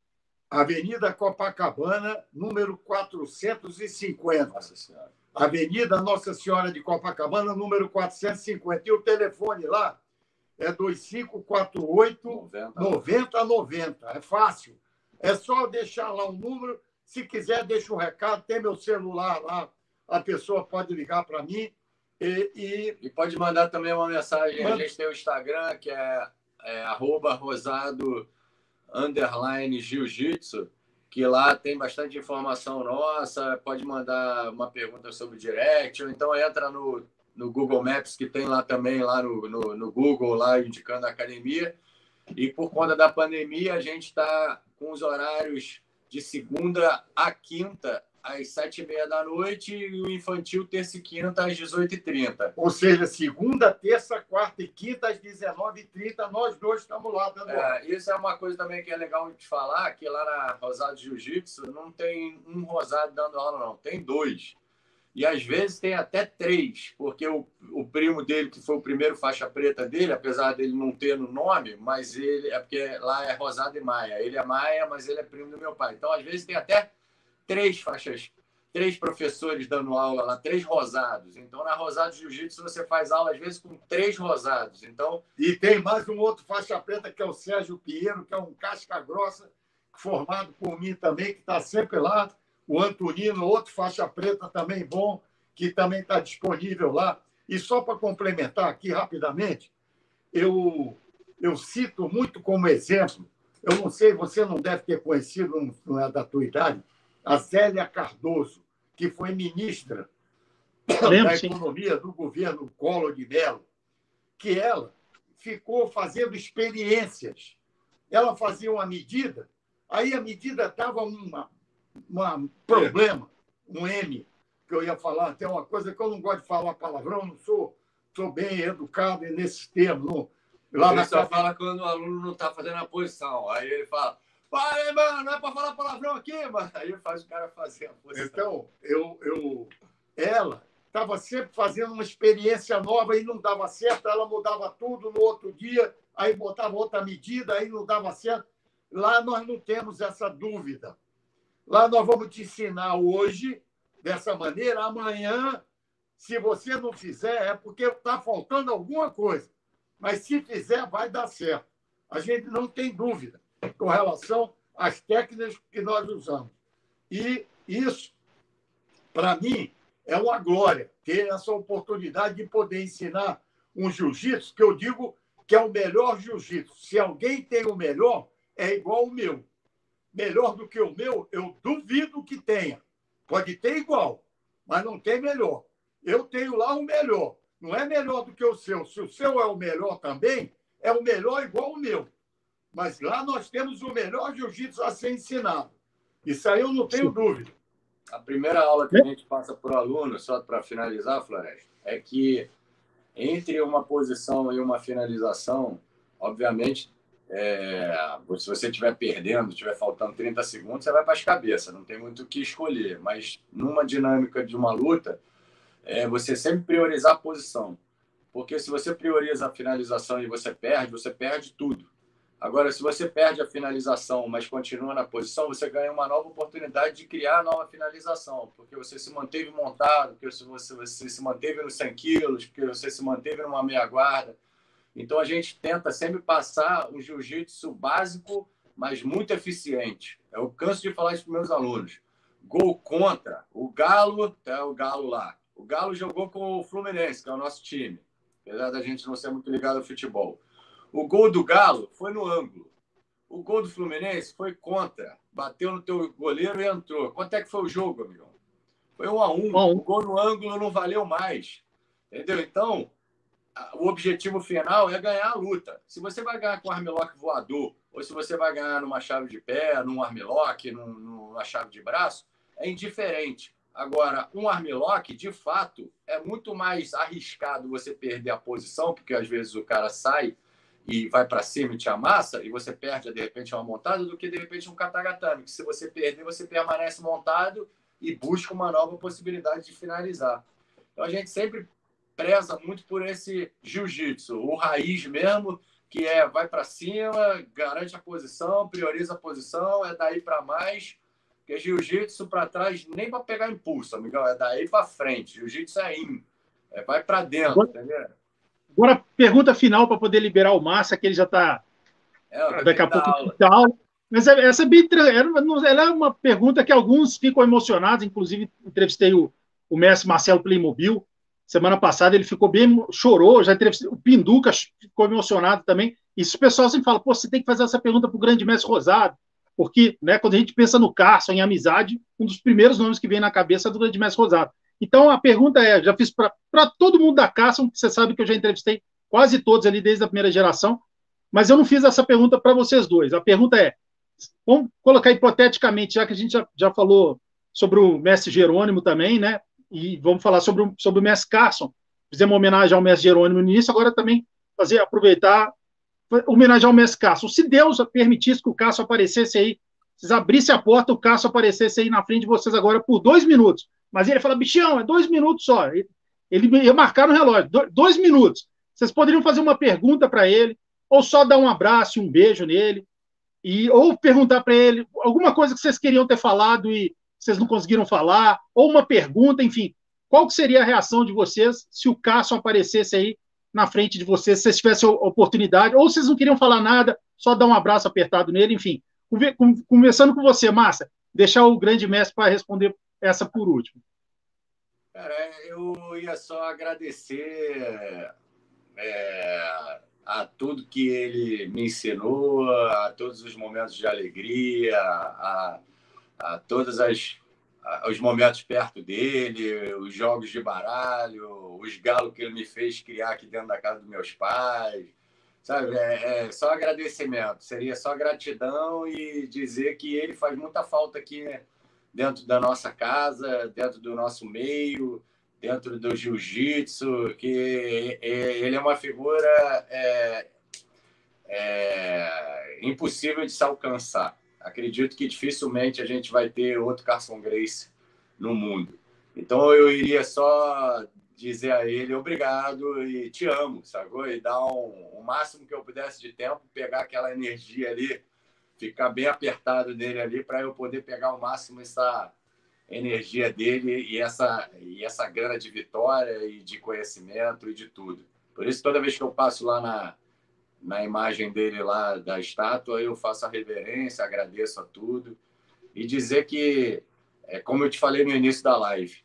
Avenida Copacabana, número 450. Nossa Senhora. Avenida Nossa Senhora de Copacabana, número 450. E o telefone lá é 2548-9090. É fácil. É só deixar lá um número. Se quiser, deixa um recado. Tem meu celular lá. A pessoa pode ligar para mim. E pode mandar também uma mensagem. A gente tem o Instagram, que é @rosado_jiu-jitsu, que lá tem bastante informação nossa. Pode mandar uma pergunta sobre o direct, ou então entra no Google Maps, que tem lá também, lá no Google, lá indicando a academia. E por conta da pandemia, a gente está com os horários de segunda a quinta, às 7h30 da noite, e o infantil terça e quinta, às 18h30. Ou seja, segunda, terça, quarta e quinta, às 19h30, nós dois estamos lá dando aula. Isso é uma coisa também que é legal de falar, que lá na Rosado Jiu-Jitsu não tem um Rosado dando aula, não. Tem 2. E às vezes tem até 3, porque o primo dele, que foi o primeiro faixa preta dele, apesar dele não ter no nome, mas ele é porque lá é Rosado e Maia. Ele é Maia, mas ele é primo do meu pai. Então, às vezes, tem até 3 faixas, 3 professores dando aula lá, 3 rosados. Então, na Rosado Jiu-Jitsu, você faz aula, às vezes, com 3 rosados. Então... E tem mais um outro faixa preta, que é o Sérgio Pinheiro, que é um casca grossa, formado por mim também, que está sempre lá. O Antonino, outro faixa preta também bom, que também está disponível lá. E só para complementar aqui rapidamente, eu cito muito como exemplo, eu não sei, você não deve ter conhecido, não é da tua idade, a Zélia Cardoso, que foi ministra da Economia do governo Collor de Mello, que ela ficou fazendo experiências. Ela fazia uma medida, aí a medida estava um problema, um M, que eu ia falar, até uma coisa que eu não gosto de falar palavrão, não sou bem educado nesses termos. Lá ele só fala quando o aluno não está fazendo a posição. Aí ele fala, pai, mano, não é para falar palavrão aqui, mano. Aí faz o cara fazer a posição. Então, ela estava sempre fazendo uma experiência nova e não dava certo, ela mudava tudo no outro dia, aí botava outra medida, aí não dava certo. Lá nós não temos essa dúvida. Lá nós vamos te ensinar hoje, dessa maneira, amanhã, se você não fizer, é porque está faltando alguma coisa. Mas se fizer, vai dar certo. A gente não tem dúvida com relação às técnicas que nós usamos. E isso, para mim, é uma glória, ter essa oportunidade de poder ensinar um jiu-jitsu, que eu digo que é o melhor jiu-jitsu. Se alguém tem o melhor, é igual o meu. Melhor do que o meu, eu duvido que tenha. Pode ter igual, mas não tem melhor. Eu tenho lá o melhor. Não é melhor do que o seu. Se o seu é o melhor também, é o melhor igual o meu. Mas lá nós temos o melhor jiu-jitsu a ser ensinado. Isso aí eu não tenho dúvida. A primeira aula que a gente passa para o aluno, só para finalizar, Floresta, é que entre uma posição e uma finalização, obviamente, se você estiver perdendo, estiver faltando 30 segundos, você vai para as cabeças, não tem muito o que escolher. Mas numa dinâmica de uma luta, você sempre priorizar a posição. Porque se você prioriza a finalização e você perde tudo. Agora, se você perde a finalização, mas continua na posição, você ganha uma nova oportunidade de criar a nova finalização. Porque você se manteve montado, porque você se manteve nos 100 quilos, porque você se manteve numa meia guarda. Então, a gente tenta sempre passar um jiu-jitsu básico, mas muito eficiente. Eu canso de falar isso para meus alunos. Gol contra. O Galo, o Galo lá. O Galo jogou com o Fluminense, que é o nosso time. Apesar da gente não ser muito ligado ao futebol. O gol do Galo foi no ângulo. O gol do Fluminense foi contra. Bateu no teu goleiro e entrou. Quanto é que foi o jogo, amigão? Foi 1-1. 1 a 1. O gol no ângulo não valeu mais. Entendeu? Então, o objetivo final é ganhar a luta. Se você vai ganhar com armlock voador, ou se você vai ganhar numa chave de pé, num armlock, numa chave de braço, é indiferente. Agora, um armlock, de fato, é muito mais arriscado você perder a posição, porque às vezes o cara sai e vai para cima e te amassa, e você perde, de repente, uma montada, do que, de repente, um katagatame, que se você perder, você permanece montado e busca uma nova possibilidade de finalizar. Então, a gente sempre preza muito por esse jiu-jitsu, o raiz mesmo, que vai para cima, garante a posição, prioriza a posição, é daí para mais, porque jiu-jitsu para trás nem para pegar impulso, amigão, é daí para frente. Jiu-jitsu é in, vai para dentro, entendeu? Agora, pergunta final para poder liberar o Massa, que ele já está daqui a pouco aula. Mas essa ela é uma pergunta que alguns ficam emocionados, inclusive entrevistei o mestre Marcelo Playmobil semana passada, ele ficou bem, chorou, já entrevistei o Pinduca, ficou emocionado também. Isso o pessoal sempre fala, pô, você tem que fazer essa pergunta para o grande mestre Rosado, porque, né, quando a gente pensa no Carson, em amizade, um dos primeiros nomes que vem na cabeça é do grande mestre Rosado. Então, a pergunta já fiz para todo mundo da Carson, que você sabe que eu já entrevistei quase todos ali desde a primeira geração, mas eu não fiz essa pergunta para vocês dois. A pergunta é, vamos colocar hipoteticamente, já que a gente já falou sobre o mestre Jerônimo também, né? E vamos falar sobre o mestre Carson. Fizemos uma homenagem ao mestre Jerônimo no início, agora também aproveitar, homenagear o mestre Carson. Se Deus permitisse que o Carson aparecesse aí, vocês abrissem a porta, o Carson aparecesse aí na frente de vocês agora por 2 minutos. Mas ele fala, bichão, é 2 minutos só. Ele ia marcar no relógio, 2 minutos. Vocês poderiam fazer uma pergunta para ele, ou só dar um abraço e um beijo nele, ou perguntar para ele alguma coisa que vocês queriam ter falado e vocês não conseguiram falar, ou uma pergunta, enfim. Qual que seria a reação de vocês se o Carson aparecesse aí na frente de vocês, se vocês tivessem a oportunidade, ou vocês não queriam falar nada, só dar um abraço apertado nele, enfim. Começando com você, Massa, deixar o grande mestre para responder essa por último. Cara, eu ia só agradecer a tudo que ele me ensinou, a todos os momentos de alegria, a todos os momentos perto dele, os jogos de baralho, os galos que ele me fez criar aqui dentro da casa dos meus pais, sabe? Só agradecimento, seria só gratidão e dizer que ele faz muita falta aqui, né? Dentro da nossa casa, dentro do nosso meio, dentro do jiu-jitsu, que ele é uma figura impossível de se alcançar. Acredito que dificilmente a gente vai ter outro Carson Gracie no mundo. Então, eu iria só dizer a ele obrigado e te amo, sacou? E dar o máximo que eu pudesse de tempo, pegar aquela energia ali, ficar bem apertado nele ali, para eu poder pegar ao máximo essa energia dele e essa gana de vitória e de conhecimento e de tudo. Por isso, toda vez que eu passo lá na imagem dele lá da estátua, eu faço a reverência, agradeço a tudo e dizer que, como eu te falei no início da live,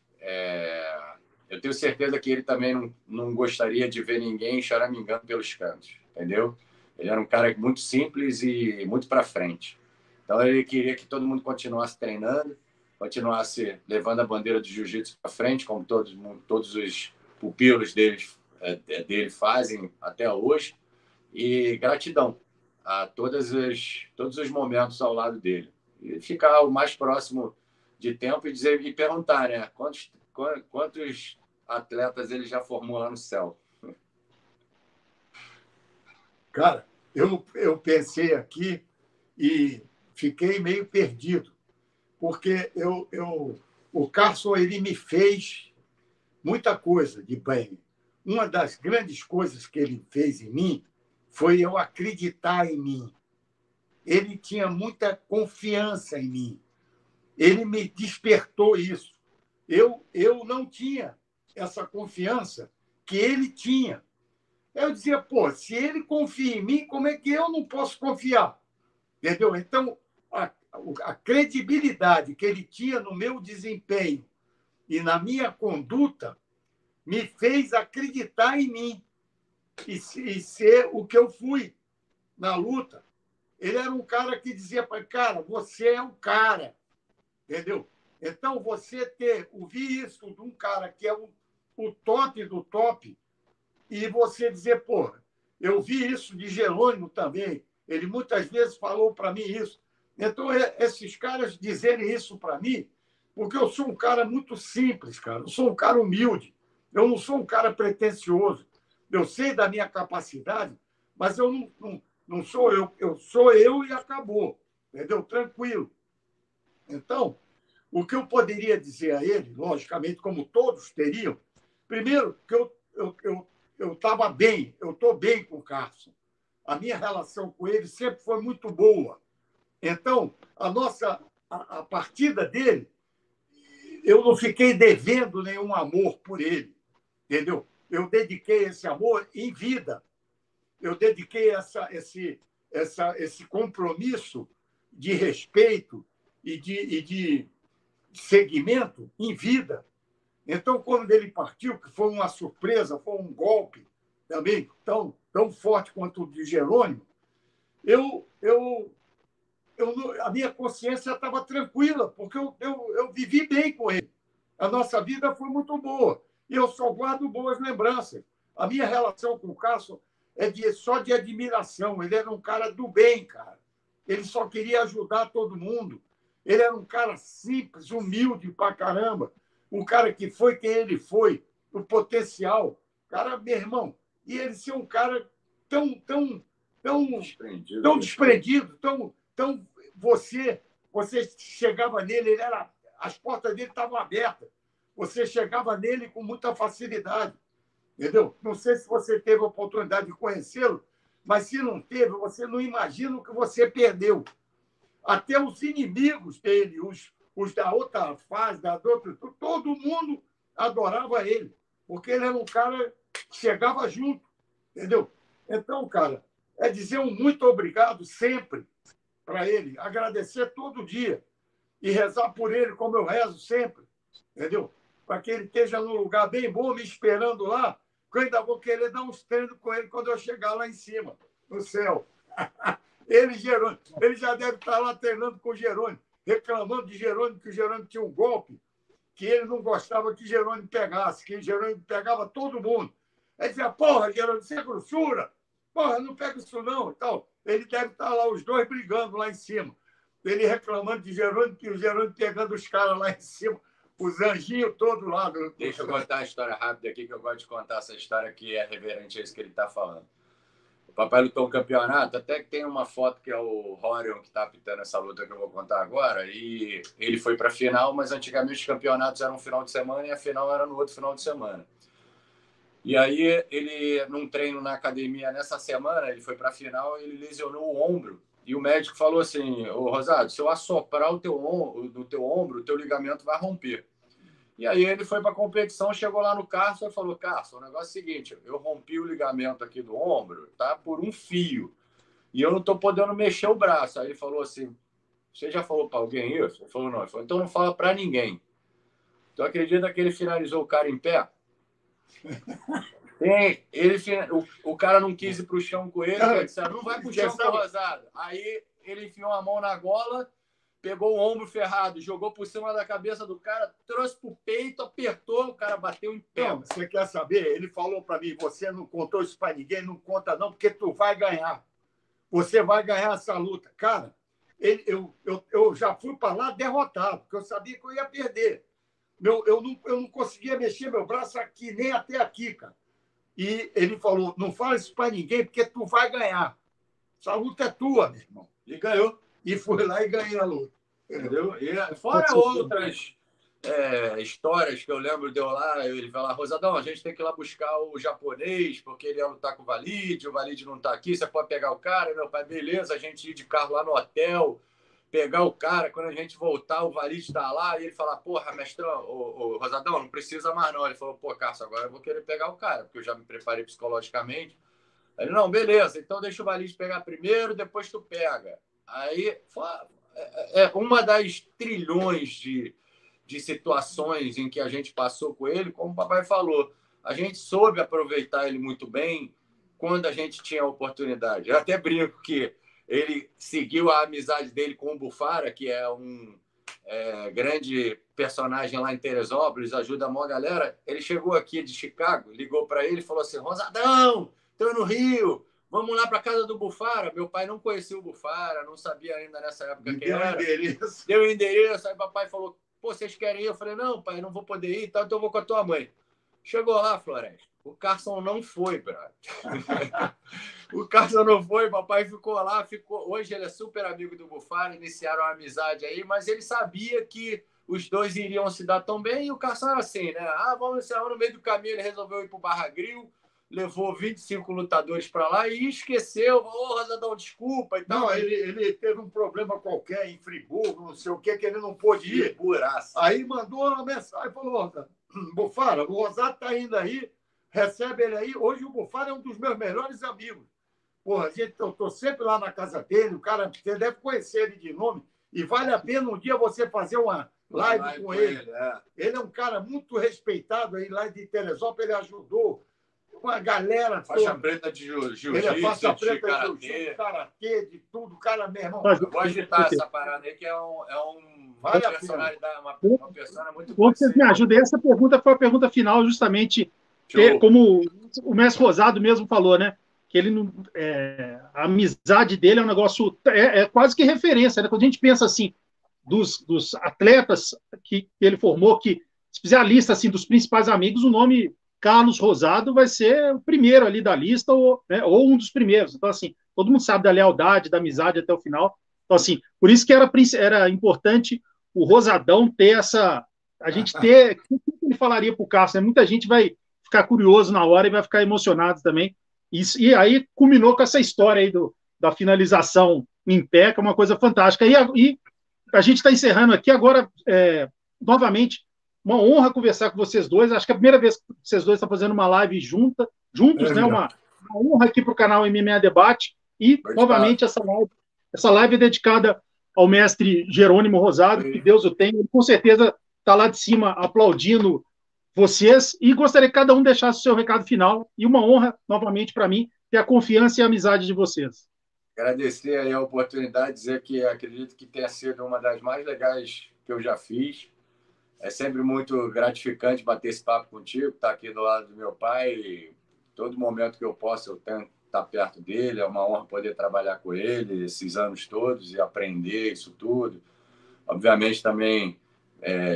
eu tenho certeza que ele também não gostaria de ver ninguém choramingando pelos cantos, entendeu? Ele era um cara muito simples e muito para frente. Então, ele queria que todo mundo continuasse treinando, continuasse levando a bandeira do jiu-jitsu para frente, como todos os pupilos dele fazem até hoje. E gratidão a todos os momentos ao lado dele. E ficar o mais próximo de tempo e perguntar, né? Quantos atletas ele já formou lá no céu? Cara, eu pensei aqui e fiquei meio perdido, porque o Carson ele me fez muita coisa de bem. Uma das grandes coisas que ele fez em mim foi eu acreditar em mim. Ele tinha muita confiança em mim. Ele me despertou isso. Eu não tinha essa confiança que ele tinha. Eu dizia, pô, se ele confia em mim, como é que eu não posso confiar? Entendeu? Então, a credibilidade que ele tinha no meu desempenho e na minha conduta me fez acreditar em mim e ser o que eu fui na luta. Ele era um cara que dizia para cara, você é o cara, entendeu? Então, você ouvir isso de um cara que é o top do top, e você dizer, pô, eu vi isso de Jerônimo também, ele muitas vezes falou para mim isso. Então, esses caras dizerem isso para mim, porque eu sou um cara muito simples, cara, eu sou um cara humilde, eu não sou um cara pretensioso, eu sei da minha capacidade, mas eu não sou eu sou eu e acabou, entendeu? Tranquilo. Então, o que eu poderia dizer a ele, logicamente, como todos teriam, primeiro, que eu estava bem, eu estou bem com o Carson. A minha relação com ele sempre foi muito boa. Então, a partida dele, eu não fiquei devendo nenhum amor por ele, entendeu? Eu dediquei esse amor em vida. Eu dediquei esse compromisso de respeito e de segmento em vida. Então, quando ele partiu, que foi uma surpresa, foi um golpe também tão forte quanto o de Jerônimo, a minha consciência estava tranquila, porque eu vivi bem com ele. A nossa vida foi muito boa. E eu só guardo boas lembranças. A minha relação com o Cássio é só de admiração. Ele era um cara do bem, cara. Ele só queria ajudar todo mundo. Ele era um cara simples, humilde pra caramba. O cara que foi quem ele foi, o potencial. Cara, meu irmão, e ele ser um cara tão desprendido, você chegava nele, as portas dele estavam abertas. Você chegava nele com muita facilidade, entendeu? Não sei se você teve a oportunidade de conhecê-lo, mas se não teve, você não imagina o que você perdeu. Até os inimigos dele, os da outra fase, todo mundo adorava ele, porque ele era um cara que chegava junto, entendeu? Então, cara, é dizer um muito obrigado sempre para ele, agradecer todo dia e rezar por ele como eu rezo sempre, entendeu? Para que ele esteja num lugar bem bom, me esperando lá, que eu ainda vou querer dar uns treinos com ele quando eu chegar lá em cima, no céu. Ele já deve estar lá treinando com o Jerônimo, reclamando de Jerônimo, que o Jerônimo tinha um golpe, que ele não gostava que Jerônimo pegasse, que Jerônimo pegava todo mundo. Aí dizia, porra, Jerônimo, você é grossura? Porra, não pega isso não. Então, ele deve estar lá, os dois brigando lá em cima. Ele reclamando de Jerônimo, que o Jerônimo pegando os caras lá em cima, os anjinhos todos lá. Deixa eu contar a história rápida aqui, que eu gosto de contar essa história que é reverente a isso que ele está falando. O papai lutou um campeonato, até que tem uma foto que é o Horion que está apitando essa luta que eu vou contar agora, e ele foi para a final, mas antigamente os campeonatos eram um final de semana e a final era no outro final de semana. E aí ele, num treino na academia nessa semana, ele foi para a final e ele lesionou o ombro. E o médico falou assim, ô Rosado, se eu assoprar do teu ombro, o teu ligamento vai romper. E aí ele foi para a competição, chegou lá no Carson e falou, Carson, o negócio é o seguinte, eu rompi o ligamento aqui do ombro, tá? Por um fio. E eu não estou podendo mexer o braço. Aí ele falou assim, você já falou para alguém isso? Ele falou, não. Ele falou, então não fala para ninguém. Então acredita que ele finalizou o cara em pé? O cara não quis ir para o chão com ele, ele disse, não vai para o chão com o Rosado. Aí ele enfiou a mão na gola, pegou o ombro ferrado, jogou por cima da cabeça do cara, trouxe para o peito, apertou, o cara bateu em pé. Não, você quer saber? Ele falou para mim, você não contou isso para ninguém, não conta não, porque tu vai ganhar. Você vai ganhar essa luta. Cara, eu já fui para lá derrotado, porque eu sabia que eu ia perder. Eu não conseguia mexer meu braço aqui, nem até aqui, cara. E ele falou, não fala isso para ninguém, porque tu vai ganhar. Essa luta é tua, meu irmão. E ganhou. E fui lá e ganhei a luta. Entendeu? E fora outras histórias que eu lembro de eu lá, ele vai lá, Rosadão, a gente tem que ir lá buscar o japonês, porque ele ia lutar com o Valide não está aqui, você pode pegar o cara, meu pai, beleza, a gente ir de carro lá no hotel, pegar o cara, quando a gente voltar, o Valide está lá, e ele fala, porra, mestrão, o Rosadão, não precisa mais não. Ele falou, pô, Cássio, agora eu vou querer pegar o cara, porque eu já me preparei psicologicamente. Ele, não, beleza, então deixa o Valide pegar primeiro, depois tu pega. Aí, uma das trilhões de situações em que a gente passou com ele, como o papai falou, a gente soube aproveitar ele muito bem quando a gente tinha a oportunidade. Eu até brinco que ele seguiu a amizade dele com o Bufara, que é um grande personagem lá em Teresópolis, ajuda a maior galera. Ele chegou aqui de Chicago, ligou para ele e falou assim: Rosadão, estou no Rio, vamos lá para casa do Bufara. Meu pai não conhecia o Bufara, não sabia ainda nessa época quem era. Deu o endereço, aí papai falou: pô, vocês querem ir? Eu falei: não, pai, não vou poder ir, então eu vou com a tua mãe. Chegou lá, Floresta. O Carson não foi, brother. O Carson não foi, papai ficou lá, Hoje ele é super amigo do Bufara, iniciaram uma amizade aí, mas ele sabia que os dois iriam se dar tão bem, e o Carson era assim, né? Vamos encerrar no meio do caminho, ele resolveu ir pro Barra Grill, levou 25 lutadores para lá e esqueceu, Rosadão, desculpa e tal. Não, ele teve um problema qualquer em Friburgo, não sei o que ele não pôde ir. Aí mandou uma mensagem, falou: Bufara, o Rosado tá indo aí, recebe ele aí. Hoje o Bufara é um dos meus melhores amigos. Porra, eu tô sempre lá na casa dele, o cara, você deve conhecer ele de nome, e vale a pena um dia você fazer uma live com ele. Ele é um cara muito respeitado aí lá de Teresópolis, ele ajudou uma galera. Faixa preta de jiu-jitsu, ele é faixa preta de jiu-jitsu, karatê, de tudo, cara, meu irmão. Eu vou agitar essa parada aí, que é uma personalidade, uma persona muito boa. Vocês me ajudem. Essa pergunta foi a pergunta final, justamente, como o mestre Rosado mesmo falou, né? Que ele não, a amizade dele é um negócio, quase que referência, né? Quando a gente pensa assim, dos atletas que ele formou, que se fizer a lista assim, dos principais amigos, o nome Carlos Rosado vai ser o primeiro ali da lista, ou um dos primeiros. Então, assim, todo mundo sabe da lealdade, da amizade até o final. Então, assim, por isso que era importante o Rosadão ter essa... A gente ter... O que ele falaria para o Carlos? Né? Muita gente vai ficar curioso na hora e vai ficar emocionado também. E aí culminou com essa história aí da finalização em pé, que é uma coisa fantástica. E a gente está encerrando aqui agora, novamente, uma honra conversar com vocês dois. Acho que é a primeira vez que vocês dois estão fazendo uma live juntos, né? Uma honra aqui para o canal MMA Debate. E, novamente, essa live é dedicada ao mestre Jerônimo Rosado, que Deus o tenha. Ele, com certeza, está lá de cima aplaudindo vocês. E gostaria que cada um deixasse o seu recado final. E uma honra, novamente, para mim, ter a confiança e a amizade de vocês. Agradecer aí a oportunidade, dizer que acredito que tenha sido uma das mais legais que eu já fiz. É sempre muito gratificante bater esse papo contigo, estar aqui do lado do meu pai. E todo momento que eu posso, eu tento estar perto dele. É uma honra poder trabalhar com ele esses anos todos e aprender isso tudo. Obviamente, também,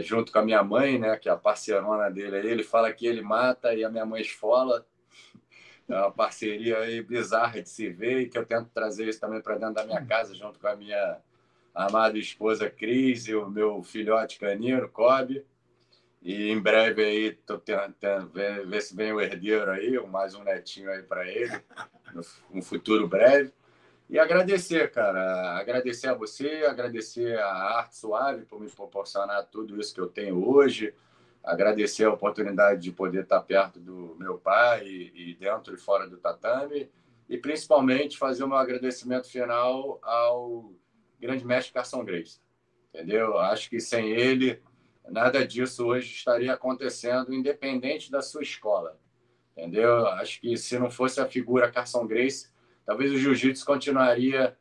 junto com a minha mãe, né, que é a parceirona dele aí, ele fala que ele mata e a minha mãe esfola. É uma parceria aí bizarra de se ver e que eu tento trazer isso também para dentro da minha casa, junto com a minha amada esposa Cris e o meu filhote canino, Kobe. E em breve aí estou tentando ver se vem o herdeiro aí, mais um netinho aí para ele, no futuro breve. E agradecer, cara. Agradecer a você, agradecer a Arte Suave por me proporcionar tudo isso que eu tenho hoje. Agradecer a oportunidade de poder estar perto do meu pai e dentro e fora do tatame. E principalmente fazer um agradecimento final ao grande mestre Carson Gracie, entendeu? Acho que sem ele, nada disso hoje estaria acontecendo, independente da sua escola, entendeu? Acho que se não fosse a figura Carson Gracie, talvez o jiu-jitsu continuaria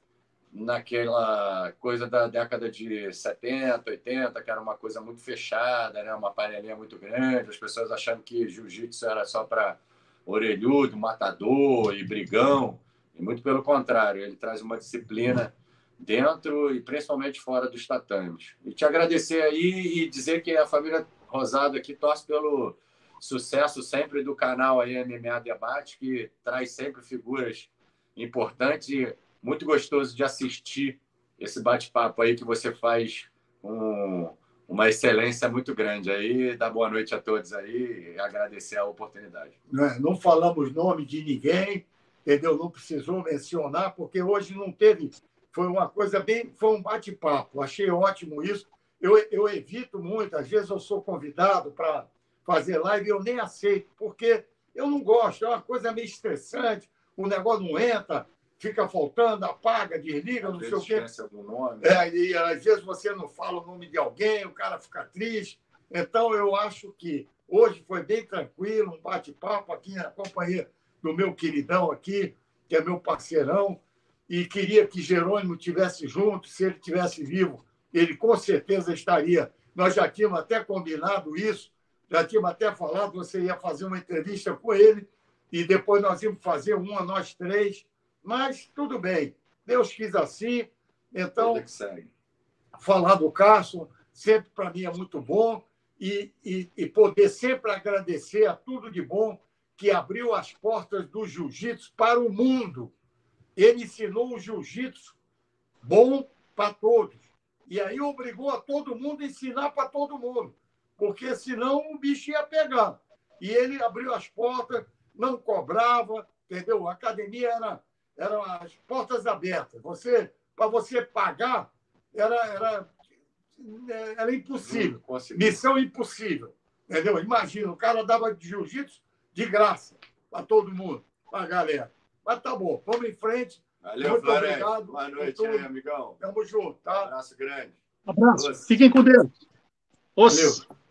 naquela coisa da década de 70, 80, que era uma coisa muito fechada, né? Uma panelinha muito grande, as pessoas achando que jiu-jitsu era só para orelhudo, matador e brigão, e muito pelo contrário, ele traz uma disciplina dentro e principalmente fora dos tatames. E te agradecer aí e dizer que a família Rosado aqui torce pelo sucesso sempre do canal aí MMA Debate, que traz sempre figuras importantes e muito gostoso de assistir esse bate-papo aí que você faz com uma excelência muito grande aí. Dá boa noite a todos aí e agradecer a oportunidade. Não falamos nome de ninguém, entendeu? Não precisou mencionar, porque hoje não teve... Foi uma coisa bem... Foi um bate-papo. Achei ótimo isso. Eu evito muito. Às vezes eu sou convidado para fazer live e eu nem aceito, porque eu não gosto. É uma coisa meio estressante. O negócio não entra, fica faltando, apaga, desliga, não sei o quê. Algum nome. E às vezes você não fala o nome de alguém, o cara fica triste. Então, eu acho que hoje foi bem tranquilo, um bate-papo aqui na companhia do meu queridão aqui, que é meu parceirão, e queria que Jerônimo estivesse junto, se ele estivesse vivo, ele com certeza estaria. Nós já tínhamos até combinado isso, já tínhamos até falado que você ia fazer uma entrevista com ele, e depois nós íamos fazer uma, nós três, mas tudo bem, Deus quis assim. Então, falar do Carson sempre para mim é muito bom, e poder sempre agradecer a tudo de bom que abriu as portas do jiu-jitsu para o mundo. Ele ensinou o jiu-jitsu bom para todos. E aí obrigou a todo mundo a ensinar para todo mundo, porque senão o bicho ia pegar. E ele abriu as portas, não cobrava, entendeu? A academia era as portas abertas. Para você pagar, era impossível. Missão impossível. Entendeu? Imagina, o cara dava de jiu-jitsu de graça para todo mundo, para a galera. Mas tá bom, vamos em frente. Valeu, muito Floresta. obrigado. Boa noite aí, amigão. Tamo junto, tá? Abraço grande. Abraço. Fiquem com Deus. Os... Valeu.